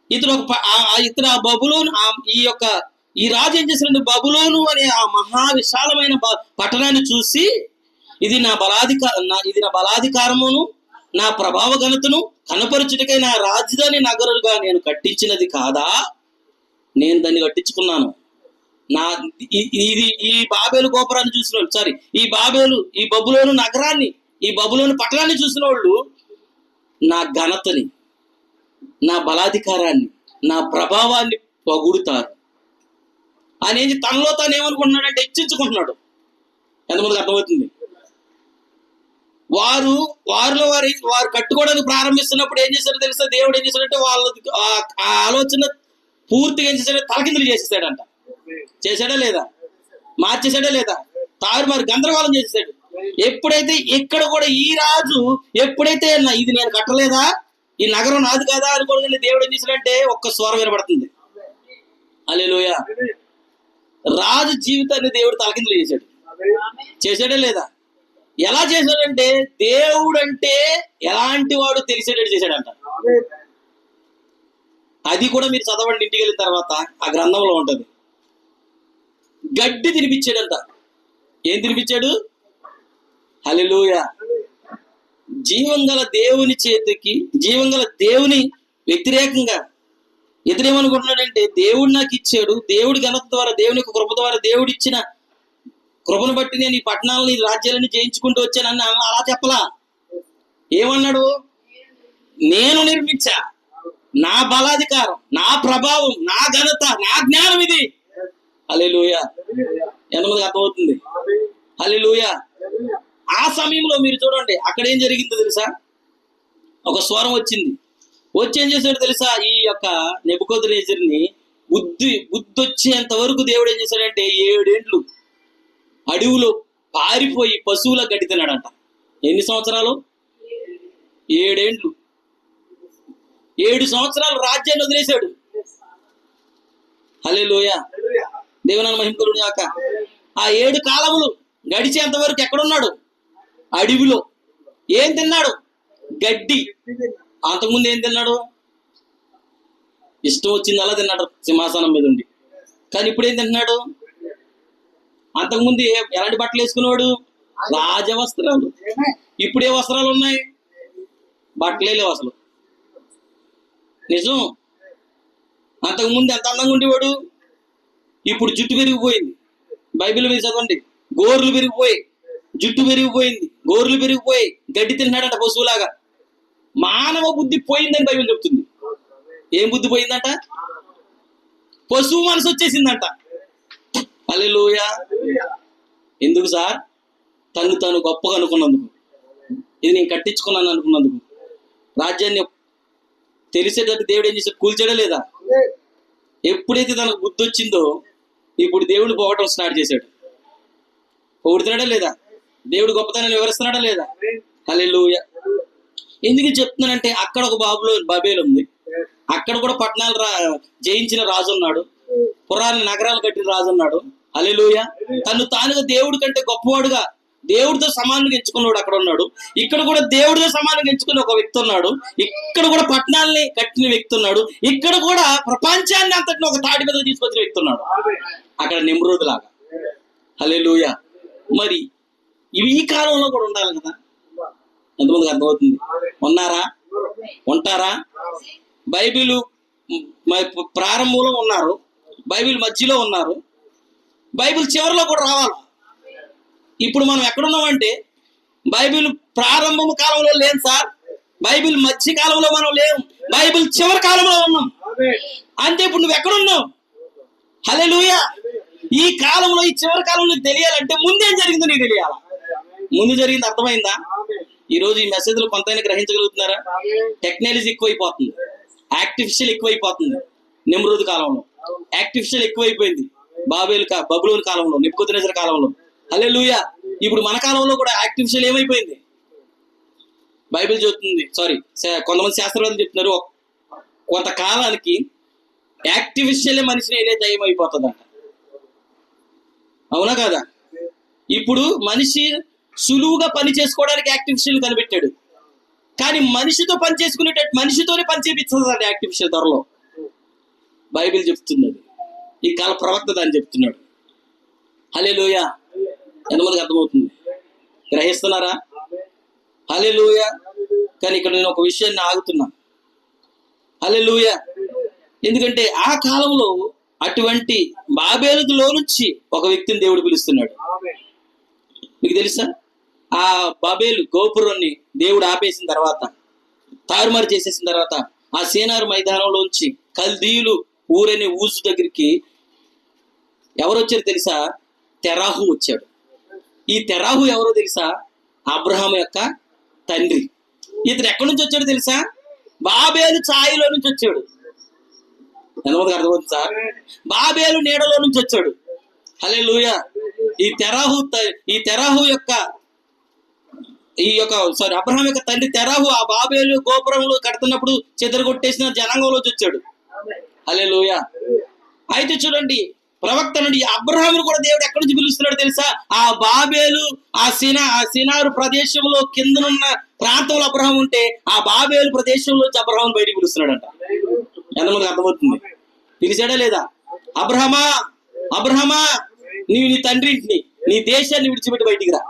ఇతను ఆ బబులోను ఈ రాజు ఏం చేశాడు? బబులోను అనే ఆ మహా విశాలమైన పట్టణాన్ని చూసి ఇది నా బలాధికారమును నా ప్రభావ ఘనతను కనపరుచుటకై నా రాజధాని నగరుగా నేను కట్టించినది కాదా? నేను దాన్ని కట్టించుకున్నాను. ఈ బాబేలు గోపురాన్ని చూసిన వాళ్ళు, ఈ బబులోను నగరాన్ని, ఈ బబులోను పట్టణాన్ని చూసిన వాళ్ళు నా ఘనతని, నా బలాధికారాన్ని, నా ప్రభావాన్ని పొగుడుతారు అనేది తనలో తాను ఏమనుకుంటున్నాడంటే హెచ్చించుకుంటున్నాడు. ఎంతమందికి అర్థమవుతుంది? వారు కట్టుకోవడానికి ప్రారంభిస్తున్నప్పుడు ఏం చేశాడో తెలుసా? దేవుడు ఏం చేశాడంటే ఆ ఆలోచన పూర్తిగా ఏం చేశాడంటే తలకిందులు చేసేసాడంట. చేశాడా లేదా? మార్చేశాడా లేదా? తారుమారు గందరగోళం చేసేసాడు. ఎప్పుడైతే ఇక్కడ కూడా ఈ రాజు ఎప్పుడైతే ఇది నేను కట్టలేదా, ఈ నగరం నాది కాదా అనుకోగానే దేవుడు ఏం చేశాడంటే ఒక్క స్వరం వినబడుతుంది. హల్లెలూయా. రాజు జీవితాన్ని దేవుడు తలకిందులు చేశాడు. చేశాడా లేదా? ఎలా చేశాడంటే దేవుడు అంటే ఎలాంటి వాడు తెలిసేటట్టు చేశాడంట. అది కూడా మీరు చదవండి ఇంటికి వెళ్ళిన తర్వాత, ఆ గ్రంథంలో ఉంటది. గడ్డి తినిపించాడంట. ఏం తినిపించాడు? హల్లెలూయా. జీవంగల దేవుని చేతికి, జీవంగల దేవుని వ్యతిరేకంగా ఎదురేమనుకుంటున్నాడంటే దేవుడు నాకు ఇచ్చాడు, దేవుడి ఘనత ద్వారా, దేవుని కృప ద్వారా, దేవుడు ఇచ్చిన కృపను బట్టి నేను ఈ పట్టణాలని, రాజ్యాలని జయించుకుంటూ వచ్చానని అలా చెప్పలా. ఏమన్నాడు? నేను నిర్మించా, నా బలాధికారం, నా ప్రభావం, నా ఘనత, నా జ్ఞానం ఇది. హల్లెలూయా. ఎంతమందికి అర్థమవుతుంది? హల్లెలూయా. ఆ సమయంలో మీరు చూడండి, అక్కడ ఏం జరిగిందో తెలుసా? ఒక స్వరం వచ్చింది. వచ్చి ఏం చేశాడు తెలుసా? ఈ యొక్క నెబుకద్నెజరుని బుద్ధి వచ్చేంత వరకు దేవుడు ఏం చేశాడంటే 7 ఏండ్లు అడవిలో పారిపోయి పశువుల గడ్డి తిన్నాడంట. ఎన్ని సంవత్సరాలు? 7 ఏండ్లు. 7 సంవత్సరాలు రాజ్యాన్ని వదిలేశాడు. హల్లెలూయా. దేవుని మహిమ కలుగును గాక. ఆ 7 కాలములు గడిచేంత వరకు ఎక్కడున్నాడు? అడవిలో. ఏం తిన్నాడు? గడ్డి. అంతకుముందు ఏం తిన్నాడు? ఇష్టం వచ్చింది అలా తిన్నాడు సింహాసనం మీద ఉండి. కానీ ఇప్పుడు ఏం తింటున్నాడు? అంతకుముందు ఎలాంటి బట్టలు వేసుకునేవాడు? రాజవస్త్రాలు. ఇప్పుడు ఏ వస్త్రాలు ఉన్నాయి? బట్టలే లేవు అసలు. నిజం. అంతకుముందు ఎంత అందంగా ఉండేవాడు, ఇప్పుడు జుట్టు పెరిగిపోయింది. బైబిల్ మీరు చదవండి. గోర్లు పెరిగిపోయి, జుట్టు పెరిగిపోయింది, గోర్లు పెరిగిపోయి, గడ్డి తింటున్నాడంట పశువులాగా. మానవ బుద్ధి పోయిందని బైబిల్ చెప్తుంది. ఏం బుద్ధి పోయిందంట? పశువు మనసు వచ్చేసిందంట. హల్లెలూయా. ఎందుకు సార్? తను గొప్పగా అనుకున్నందుకు, ఇది నేను కట్టించుకున్నాను అనుకున్నందుకు. రాజ్యాన్ని తెలిసేటట్టు దేవుడు ఏం చేశాడు? కూల్చాడా లేదా? ఎప్పుడైతే తనకు బుద్ధి వచ్చిందో ఇప్పుడు దేవుడు పోవటం స్టార్ట్ చేశాడు. పొగుడుతున్నాడా లేదా? దేవుడు గొప్పతనాన్ని వివరిస్తున్నాడా లేదా? హల్లెలూయా. ఎందుకు చెప్తున్నానంటే అక్కడ ఒక బబేలు ఉంది, అక్కడ కూడా పట్టణాలు జయించిన రాజు ఉన్నాడు, పురాణ నగరాలు కట్టిన రాజు ఉన్నాడు. హల్లెలూయా. తను తానుగా దేవుడి కంటే గొప్పవాడుగా, దేవుడితో సమానంగా ఎంచుకున్నాడు అక్కడ ఉన్నాడు. ఇక్కడ కూడా దేవుడితో సమానంగా ఎంచుకుని ఒక వ్యక్తి ఉన్నాడు. ఇక్కడ కూడా పట్టణాలని కట్టిన వ్యక్తి ఉన్నాడు. ఇక్కడ కూడా ప్రపంచాన్ని అంతటిని ఒక తాటి మీద తీసుకొచ్చిన వ్యక్తి ఉన్నాడు అక్కడ, నిమ్రోదు లాగా. హల్లెలూయా. మరి ఇవి ఈ కాలంలో కూడా ఉండాలి కదా. ఎంతమందికి అర్థమవుతుంది? ఉన్నారా? ఉంటారా? బైబిల్ ప్రారంభంలో ఉన్నారు, బైబిల్ మధ్యలో ఉన్నారు, బైబిల్ చివరిలో కూడా రావాలి. ఇప్పుడు మనం ఎక్కడున్నామంటే బైబిల్ ప్రారంభం కాలంలో లేం సార్, బైబిల్ మధ్య కాలంలో మనం లేవు, బైబిల్ చివరి కాలంలో ఉన్నాం. అంటే ఇప్పుడు నువ్వు ఎక్కడున్నావు? హల్లెలూయా. ఈ కాలంలో, ఈ చివరి కాలంలో తెలియాలంటే ముందేం జరిగిందో నీకు తెలియాలా. ముందు జరిగింది అర్థమైందా? ఈ రోజు ఈ మెసేజ్లు కొంతైనా గ్రహించగలుగుతున్నారా? టెక్నాలజీ ఎక్కువైపోతుంది, ఆర్టిఫిషియల్ ఎక్కువైపోతుంది. నిమ్రోదు కాలంలో ఆర్టిఫిషియల్ ఎక్కువైపోయింది, బబులోను కాలంలో, నెబుకద్నెజర్ కాలంలో. హల్లెలూయా. ఇప్పుడు మన కాలంలో కూడా ఆర్టిఫిషియల్ ఏమైపోయింది? బైబిల్ చెబుతుంది, కొంతమంది శాస్త్రవేత్తలు చెప్తున్నారు, కొంతకాలానికి ఆర్టిఫిషియల్ మనిషిని ఏదే దయ్యం అయిపోతుందంట. అవునా కాదా? ఇప్పుడు మనిషి సులువుగా పని చేసుకోవడానికి ఆర్టిఫిషియల్ కనిపెట్టాడు, కానీ మనిషితో పని చేసుకునేటట్టు మనిషితోనే పని చేపిస్తుందండి ఆర్టిఫిషియల్ త్వరలో. బైబిల్ చెప్తున్నది, ఈ కాల ప్రవక్త దాన్ని చెప్తున్నాడు. హల్లెలూయా. ఎంతమందికి అర్థమవుతుంది? గ్రహిస్తున్నారా? హల్లెలూయా. కానీ ఇక్కడ నేను ఒక విషయాన్ని ఆగుతున్నా. హల్లెలూయా. ఎందుకంటే ఆ కాలంలో అటువంటి బాబేలులో నుంచి ఒక వ్యక్తిని దేవుడు పిలుస్తున్నాడు. మీకు తెలుసా? ఆ బాబేలు గోపురాన్ని దేవుడు ఆపేసిన తర్వాత, తారుమారు చేసేసిన తర్వాత, ఆ సీనారు మైదానంలోంచి కల్దీయులు ఊరనే ఊజు దగ్గరికి ఎవరు వచ్చారు తెలుసా? తెరాహు వచ్చాడు. ఈ తెరాహు ఎవరో తెలుసా? అబ్రహాము యొక్క తండ్రి. ఇతను ఎక్కడి నుంచి వచ్చాడు తెలుసా? బాబేలు ఛాయలో నుంచి వచ్చాడు. ఎంతమందికి అర్థమవుతుంది సార్? బాబేలు నీడలో నుంచి వచ్చాడు. హల్లెలూయా. ఈ తెరాహు యొక్క అబ్రహాం యొక్క తండ్రి తెరాహు ఆ బాబేలు గోపురంలో కడుతున్నప్పుడు చెదరగొట్టేసిన జనాంగంలోకి వచ్చాడు. హల్లెలూయా. అయితే చూడండి, ప్రవక్త నుండి అబ్రహామును కూడా దేవుడు ఎక్కడి నుంచి పిలుస్తున్నాడు తెలుసా? ఆ బాబేలు, ఆ సినారు ప్రదేశంలో కిందనున్న ప్రాంతంలో అబ్రహాం ఉంటే, ఆ బాబేలు ప్రదేశంలో అబ్రహాం బయటికి పిలుస్తున్నాడంట. ఎంతమందికి అర్థమవుతుంది? పిలిచాడా లేదా? అబ్రహమా, అబ్రహమా, నీవు నీ తండ్రింటిని, నీ దేశాన్ని విడిచిపెట్టి బయటికి రా.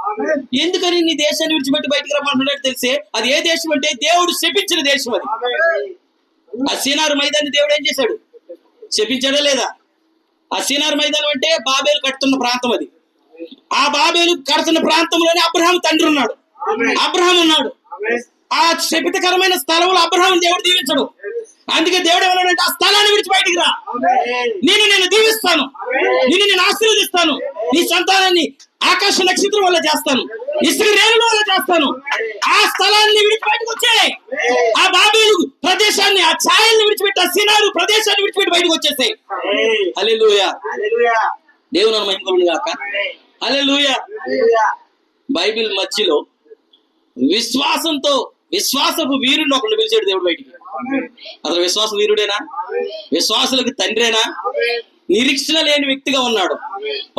ఎందుకని నీ దేశాన్ని విడిచిపెట్టి బయటికి రమ్మంటున్నాడు తెలిసే? అది ఏ దేశం అంటే దేవుడు శపించిన దేశం అది. ఆ సీనారు మైదాన్ని దేవుడు ఏం చేశాడు? శపించాడా లేదా? ఆ సీనారు మైదానం అంటే బాబేలు కడుతున్న ప్రాంతం అది. ఆ బాబేలు కడుతున్న ప్రాంతంలోనే అబ్రహాం తండ్రి ఉన్నాడు, అబ్రహాం ఉన్నాడు. ఆ శపితకరమైన స్థలంలో అబ్రహాం దేవుడు దీవించడు. అందుకే దేవుడు ఏమన్నాడంటే, ఆ స్థలాన్ని విడిచి బయటికి రా, నేను దీవిస్తాను, నేను ఆశీర్వదిస్తాను, నీ సంతానాన్ని ఆకాశ నక్షత్రం వల్ల చేస్తాను, ఇసుక రేణుల వల్ల చేస్తాను. ఆ స్థలాన్ని విడిచి బయటకు వచ్చాయి. ఆ బాబేలు ప్రదేశాన్ని, ఆ ఛాయల్ని విడిచిపెట్టి, ఆ సినారు ప్రదేశాన్ని విడిచిపెట్టి బయటకు వచ్చేసాయి. హల్లెలూయా. దేవుని మహిమ కలుగును గాక. హల్లెలూయా. బైబిల్ మధ్యలో విశ్వాసపు వీరుడిని ఒకరిని పిలిచాడు దేవుడు బయటికి. అసలు విశ్వాస వీరుడేనా? విశ్వాసులకు తండ్రేనా? నిరీక్షణ లేని వ్యక్తిగా ఉన్నాడు.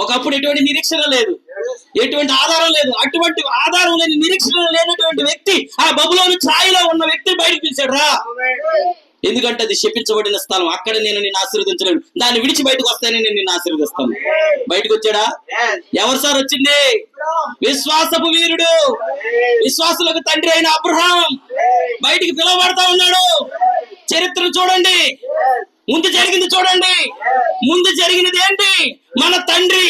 ఒకప్పుడు ఎటువంటి నిరీక్షణ లేదు, ఎటువంటి ఆధారం లేదు. అటువంటి ఆధారం లేని, నిరీక్షణ లేనటువంటి వ్యక్తి, ఆ బబులోను ఛాయలో ఉన్న వ్యక్తిని బయటకు పిలిచాడు రా. ఎందుకంటే అది శపించబడిన స్థలం, అక్కడ నేను నిన్ను ఆశీర్వదించలేను, దాన్ని విడిచి బయటకు వస్తానే నేను నిన్ను ఆశీర్వదిస్తాను. బయటకు వచ్చాడా? ఎవరు సార్ వచ్చింది? విశ్వాసపు వీరుడు, విశ్వాసులకు తండ్రి అయిన అబ్రహాం బయటికి పిలువబడతా ఉన్నాడు. చరిత్రను చూడండి, ముందు జరిగింది చూడండి. ముందు జరిగినది ఏంటి? మన తండ్రి,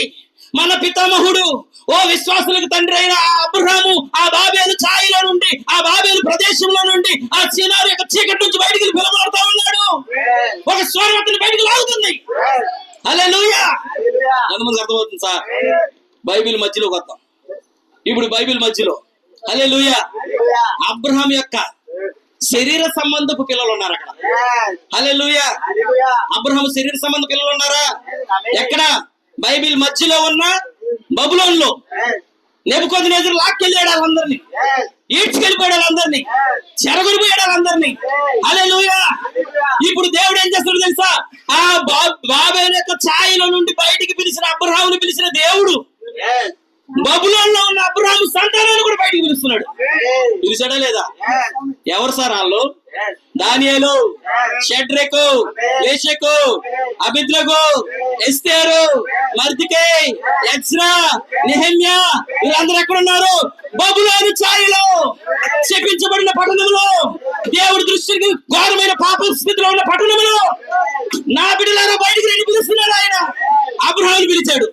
మన పితామహుడు, ఓ విశ్వాసులకు తండ్రి అయిన అబ్రహాము ఆ బాబేలు ఛాయలో నుండి, ఆ బాబేలు ప్రదేశంలో నుండి, ఆ సీనారు యొక్క చీకటి నుంచి బయటికి పిలువబడతా ఉన్నాడు. ఒక స్వరవతిని బయటికి లాగుతుంది. హల్లెలూయా. ఎంతమంది అర్థమవుతుంది సార్? బైబిల్ మధ్యలోకి వద్దాం. ఇప్పుడు బైబిల్ మధ్యలో హల్లెలూయా అబ్రహాం యొక్క శరీర సంబంధపు పిల్లలు ఉన్నారు అక్కడ. హల్లెలూయా. అబ్రహాము శరీర సంబంధ పిల్లలు ఉన్నారా? ఎక్కడ? బైబిల్ మధ్యలో ఉన్న బబులోనులో. నెబుకద్నెజరు లాక్కెళ్ళాడు వాళ్ళందరినీ, ఈడ్చుకెళ్ళిపోయాడు వాళ్ళందరినీ, చెరగొనిపోయాడు వాళ్ళందరినీ. హల్లెలూయా. ఇప్పుడు దేవుడు ఏం చేస్తాడు తెలుసా? ఆ బాబేలు యొక్క ఛాయలో నుండి బయటికి పిలిచిన అబ్రహామును పిలిచిన దేవుడు బబులోనులో ఉన్న అబ్రహాము సంతానాన్ని కూడా బయటికి పిలుస్తున్నాడు. పిలిచాడా లేదా? ఎవరు సార్ వాళ్ళు? దానియేలు, షడ్రకు, మేషకు, అబేద్నెగో, ఎస్తేరు, మర్దెకై, ఎజ్రా, నెహెమ్యా, వీళ్ళందరూ ఎక్కడ ఉన్నారు? బబులోను ఛాయలో, శపించబడిన పట్టణంలో, దేవుడి దృష్టికి ఘోరమైన పాప స్థితిలో ఉన్న పట్టణంలో నా బిడ్డలారా బయటికి రండి పిలుస్తున్నాడు ఆయన. అబ్రహాముని పిలిచాడు.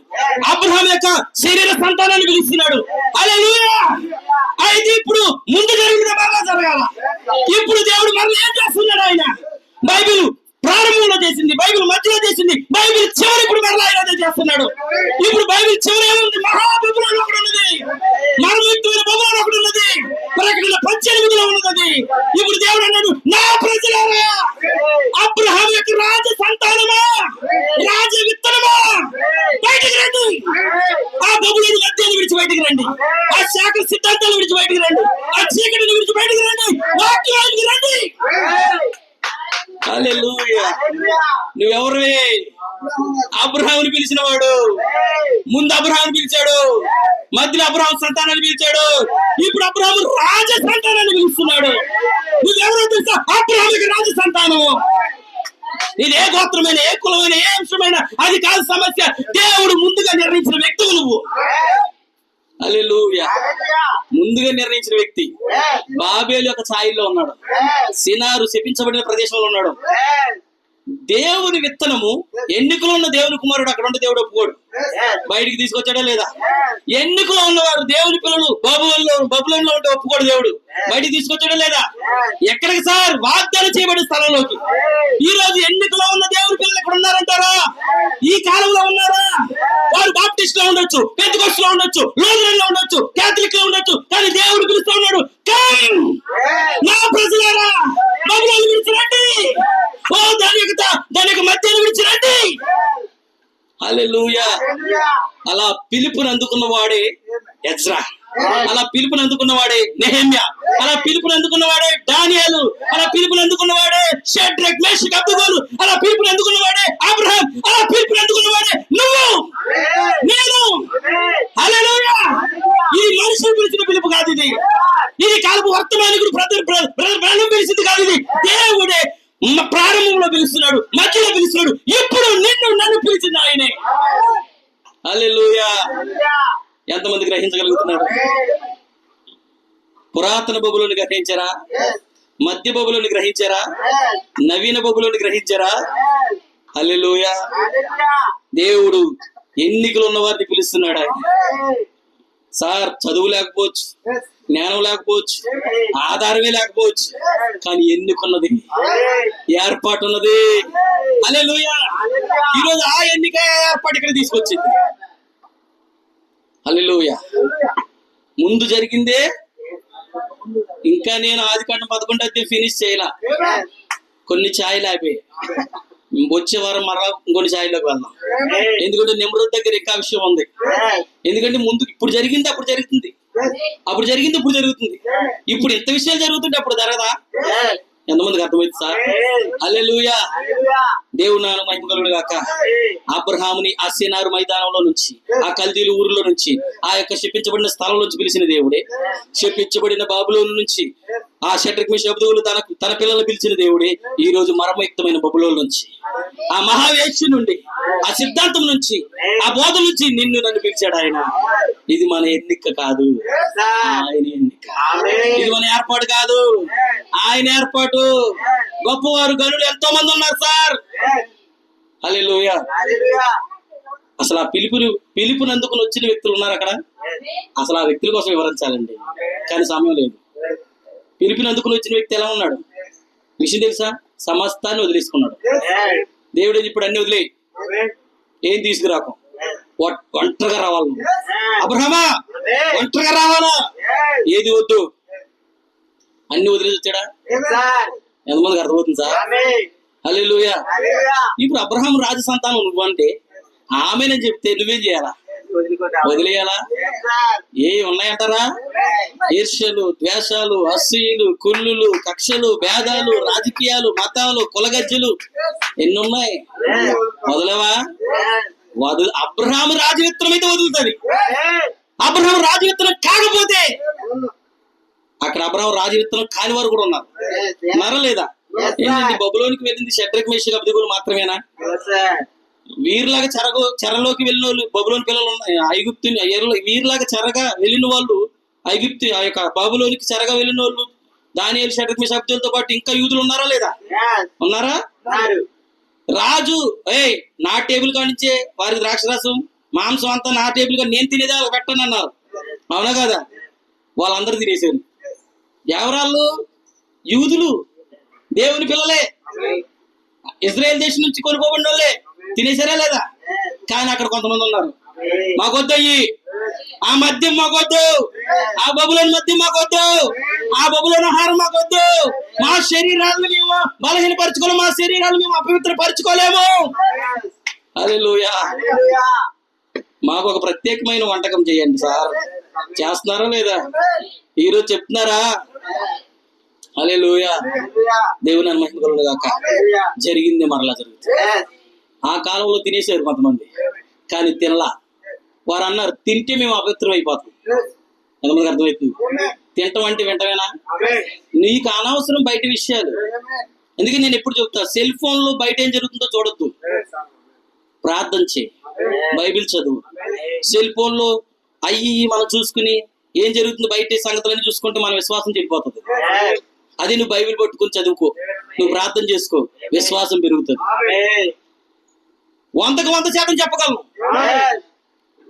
అబ్రహాం యొక్క శరీర సంతానాన్ని పిలుస్తున్నాడు. హల్లెలూయా. అయితే ఇప్పుడు ముందు జరిగిన మరలా జరగాల. ఇప్పుడు దేవుడు మరలా ఏం చేస్తున్నాడు? ఆయన బైబిల్ ప్రారంభంలో చేసింది, బైబిల్ మధ్యలో చేసింది, బైబిల్ చివరి ఇప్పుడు మరలా ఆయన చేస్తున్నాడు. ఇప్పుడు బైబిల్ చివరి ఏముంది? మహాబబులోను ఒకటి ఉన్నది, మరణయుక్తమైన బబులోను ఒకటి ఉన్నది, ప్రకటన 18లో ఉన్నది. ఇప్పుడు దేవుడు అన్నాడు, నా ప్రజలారా, అబ్రహాం యొక్క రాజ సంతానమా, రాజ విత్తనమా, బయటికి రండి. ఆ బబులోను మధ్యాన్ని విడిచి బయటికి రండి, ఆ శాఖ సిద్ధాంతాలు విడిచి బయటికి రండి, ఆ చీకటిని విడిచి బయటికి రండి, వాక్యానికి రండి. హల్లెలూయా. నువ్వెవరివి? అబ్రహాముని పిలిచిన వాడు. ముందు అబ్రహాముని పిలిచాడు, మధ్యలో అబ్రహాం సంతానాన్ని పిలిచాడు, ఇప్పుడు అబ్రహాము రాజ సంతానాన్ని పిలుస్తున్నాడు. నువ్వెవరో తెలుసా? అబ్రహాముకి రాజ సంతానము. ఇది ఏ గోత్రమైన, ఏ కులమైన, ఏ అంశమైన అది కాదు సమస్య. దేవుడు ముందుగా నిర్ణయించిన వ్యక్తులు నువ్వు. హల్లెలూయా. ముందుగా నిర్ణయించిన వ్యక్తి. బాబేలు యొక్క ఛాయల్లో ఉన్నాడు, సినారు శపించబడిన ప్రదేశంలో ఉన్నాడు. దేవుని విత్తనము, ఎన్నికలో ఉన్న దేవుని కుమారుడు అక్కడ ఉంటే దేవుడు ఒప్పుకోడు. బయటికి తీసుకొచ్చాడా లేదా? ఎన్నికలో ఉన్నవాడు, దేవుని పిల్లలు బబులోనులో ఉంటే ఒప్పుకోడు దేవుడు. బయటికి తీసుకొచ్చాడా లేదా? ఎక్కడికి సార్? వాగ్దానం చేయబడిన స్థలంలోకి. ఈ రోజు ఎన్నికలో ఉన్న దేవుని పిల్లలు ఎక్కడ ఉన్నారంటారా? ఈ కాలంలో ఉన్నారా? వారు బాప్టిస్ట్ లో ఉండొచ్చు, పెంతెకోస్తు లో ఉండొచ్చు, లూథరన్ లో ఉండొచ్చు, కేథలిక్ లో ఉండొచ్చు, కానీ దేవుడు పిలుస్తూ ఉన్నాడు, కమ్ నా ప్రజలారా, బబులోను విడిచి రండి. ఓ దాని యొక్క మధ్యలో విడిచి రండి. హల్లెలూయా. అలా పిలుపుని అందుకున్న వాడే ఎజ్రా, అలా పిలుపుని అందుకున్న వాడే నెహెమ్యా, అలా పిలుపుని అందుకున్న వాడే దానియేలు, అలా పిలుపుని అందుకున్న వాడే షడ్రక్, మేషక్, అబేద్నెగో, అలా పిలుపుని అందుకున్న వాడే అబ్రహాం, అలా పిలుపుని అందుకున్న వాడే నువ్వు, నేను. హల్లెలూయా. ఇది మనుషులు పిలిచిన పిలుపు కాదు. ఇది కాలపు వర్తమానికుడు బ్రదర్ పిలిచింది కాదు. ఇది దేవుడే ప్రారంభంలో పిలుస్తున్నాడు, మధ్యలో పిలుస్తున్నాడు, ఇప్పుడు నిన్ను నన్ను పిలిచింది ఆయనే. హల్లెలూయా. ఎంతమంది గ్రహించగలుగుతున్నారు? పురాతన బబులోని గ్రహించారా? మధ్య బబులోని గ్రహించారా? నవీన బబులోని గ్రహించారా? హల్లెలూయా. దేవుడు ఎన్నికలు ఉన్న వారిని పిలుస్తున్నాడు ఆయన. సార్, చదువు లేకపోవచ్చు, జ్ఞానం లేకపోవచ్చు, ఆధారమే లేకపోవచ్చు, కానీ ఎన్నికున్నది, ఏర్పాటు ఉన్నది. హల్లెలూయా. ఈరోజు ఆ ఎన్నిక ఏర్పాటు ఇక్కడ తీసుకొచ్చింది. హల్లెలూయా. ముందు జరిగిందే. ఇంకా నేను ఆదికాండం 11 ఫినిష్ చేయాల. కొన్ని ఛాయలు అయిపోయి వచ్చే వారం మరలా ఇంకొన్ని ఛాయల్లోకి వెళ్దాం. ఎందుకంటే నిమ్రోద్ దగ్గర ఇంకా విషయం ఉంది. ఎందుకంటే ముందు ఇప్పుడు జరిగింది అప్పుడు జరుగుతుంది, అప్పుడు జరిగింది ఇప్పుడు జరుగుతుంది. ఇప్పుడు ఇంత విషయాలు జరుగుతుంటే అప్పుడు జరగదా? ఎంతమందికి అర్థమైంది సార్? హల్లెలూయా. దేవుడు నామమునకు మహిమ కలుగును గాక. అబ్రహాముని ఆ సినారు మైదానంలో నుంచి, ఆ కల్దీలు ఊరిలో నుంచి, ఆ యొక్క శపించబడిన స్థలం నుంచి పిలిచిన దేవుడే. శపించబడిన బబులోను నుంచి, ఆ షడ్రక్, మేషక్, అబేద్నెగో తన పిల్లలు పిలిచిన దేవుడే. ఈ రోజు మర్మయుక్తమైన బబులోను నుంచి, ఆ మహావేశ్య నుండి, ఆ సిద్ధాంతం నుంచి, ఆ బోధ నుంచి నిన్ను నన్ను పిలిచాడు ఆయన. ఇది మన ఎన్నిక కాదు, ఆయన ఎన్నిక. ఇది మన ఏర్పాటు కాదు, ఆయన ఏర్పాటు. గొప్పవారు, గనులు ఎంతో మంది ఉన్నారు సార్. హల్లెలూయా. అసలు ఆ పిలుపుని అందుకుని వచ్చిన వ్యక్తులు ఉన్నారు అక్కడ. అసలు ఆ వ్యక్తుల కోసం వివరించాలండి, కానీ సమయం లేదు. పిలుపుని అందుకుని వచ్చిన వ్యక్తి ఎలా ఉన్నాడు? విషయం తెలుసా? సమస్తాన్ని వదిలేసుకున్నాడు. దేవుడు ఇప్పుడు అన్ని వదిలే, ఏం తీసుకురాకు, ఒంటరిగా రావాలి. అబ్రహామా, ఒంటరిగా రావాలా? ఏది వద్దు, అన్ని వదిలేసి వచ్చాడా? ఎంతమందికి అర్థమవుతుంది సార్? హల్లెలూయా. ఇప్పుడు అబ్రహాం రాజ సంతానం నువ్వు అంటే ఆమెనని చెప్తే నువ్వేం చేయాలా? వదిలేయాలా? ఏ ఉన్నాయంటారా? ఈర్ష్యలు, ద్వేషాలు, అసూయలు, కుళ్ళులు, కక్షలు, భేదాలు, రాజకీయాలు, మతాలు, కులగజ్జలు ఎన్నున్నాయి. వదలవా? అబ్రహాం రాజవిత్తనం అయితే వదులుతుంది. అబ్రహాం రాజవిత్తనం కాకపోతే అక్కడ అబ్రహాం రాజవిత్తనం కాని వారు కూడా ఉన్నారు. ఉన్నారా? ఏంటంటే బబులోనికి వెళ్ళింది షడ్రక్, మేషక్, అబేద్నెగో మాత్రమేనా? వీరిలాగా చెరలోకి వెళ్ళిన వాళ్ళు బబులోని పిల్లలు ఉన్నాయి. వీరిలాగా చెరగా వెళ్ళిన వాళ్ళు, ఐగుప్తు ఆ యొక్క బబులోనికి చెరగా వెళ్ళిన వాళ్ళు, దానియేలు, షడ్రక్, మేషక్, అబేద్నెగోతో పాటు ఇంకా యూదులు ఉన్నారా లేదా? ఉన్నారా? రాజు నా టేబుల్ కానించే వారికి ద్రాక్షరసం మాంసం అంతా నా టేబుల్ గా నేను తినేదే వాళ్ళకి పెట్టను అన్నారు. అవునా కదా? వాళ్ళందరూ తినేశారు. ఎవరాళ్ళు? యూదులు, దేవుని పిల్లలే, ఇజ్రాయెల్ దేశం నుంచి కొనుక్కోబడిన వాళ్ళే. తినేశారా లేదా? కానీ అక్కడ కొంతమంది ఉన్నారు, మాకొద్దయ్యి, ఆ మద్యం మాకొద్దు, ఆ బబులోని మద్యం మాకొద్దు, ఆ బబులోని ఆహారం మాకొద్దు, మా శరీరాలను మేము బలహీనపరచుకోలేము, మా శరీరాలను మేము అపవిత్రపరచుకోలేము. హల్లెలూయా. మాకు ఒక ప్రత్యేకమైన వంటకం చేయండి సార్. చేస్తున్నారా లేదా? ఈరోజు చెప్తున్నారా? హల్లెలూయా. దేవుని మహిమ కలుగును గాక. జరిగింది మరలా జరుగుతుంది. ఆ కాలంలో తినేసారు కొంతమంది, కానీ తినలా. వారు అన్నారు, తింటే మేము అపవిత్రం అయిపోతాం. ఎంతమందికి అర్థమవుతుంది? తింటాం అంటే వెంటనేనా? నీకు అనవసరం బయట విషయాలు. ఎందుకంటే నేను ఎప్పుడు చెప్తా, సెల్ ఫోన్ లో బయట ఏం జరుగుతుందో చూడొద్దు, ప్రార్థన చేయి, బైబిల్ చదువు. సెల్ ఫోన్ లో అయ్యి మనం చూసుకుని ఏం జరుగుతుందో బయట సంగతులన్నీ చూసుకుంటే మన విశ్వాసం చెడిపోతుంది. అది నువ్వు బైబిల్ పట్టుకుని చదువుకో, నువ్వు ప్రార్థన చేసుకో, విశ్వాసం పెరుగుతుంది. 100% చెప్పగలను.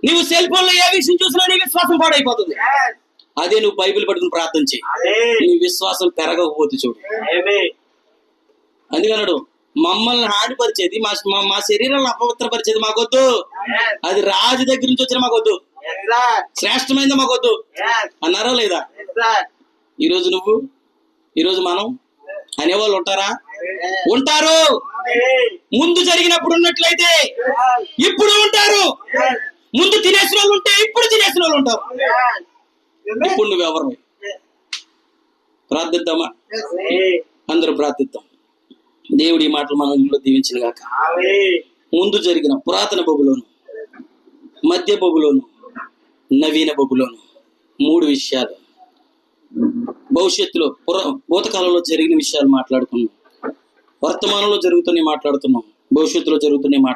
నువ్వు సెల్ ఫోన్ లో ఏ విషయం చూసినా నీ విశ్వాసం పాడైపోతుంది. అదే నువ్వు బైబిల్ పట్టుకుని ప్రార్థన చేయి, నీ విశ్వాసం పెరగకపోతే చూడు. అందుకన్నాడు, మమ్మల్ని హానిపరిచేది, మా శరీరాలను అపవిత్రపరిచేది మాకొద్దు. అది రాజు దగ్గర నుంచి వచ్చిన మాకొద్దు, శ్రేష్టమైంది మాకొద్దు అన్నారా లేదా? ఈరోజు మనం అనేవాళ్ళు ఉంటారా? ఉంటారు. ముందు జరిగినప్పుడు ఉన్నట్లయితే ఇప్పుడు ఉంటారు. ముందు తినేసిన వాళ్ళు ఉంటే ఇప్పుడు తినేసిన వాళ్ళు ఉంటారు. ఇప్పుడు నువ్వెవరు? ప్రార్థిద్దామా? అందరూ ప్రార్థిద్దాం. దేవుడి మాటలు మన ఇంట్లో దీవించిన గాక. ముందు జరిగిన పురాతన బబులోను, మధ్య బబులోను, నవీన బబులోను, 3 విషయాలు. భవిష్యత్తులో భూతకాలంలో జరిగిన విషయాలు మాట్లాడుకున్నాం, వర్తమానంలో జరుగుతున్నాయి మాట్లాడుతున్నాం, భవిష్యత్తులో జరుగుతున్నాయి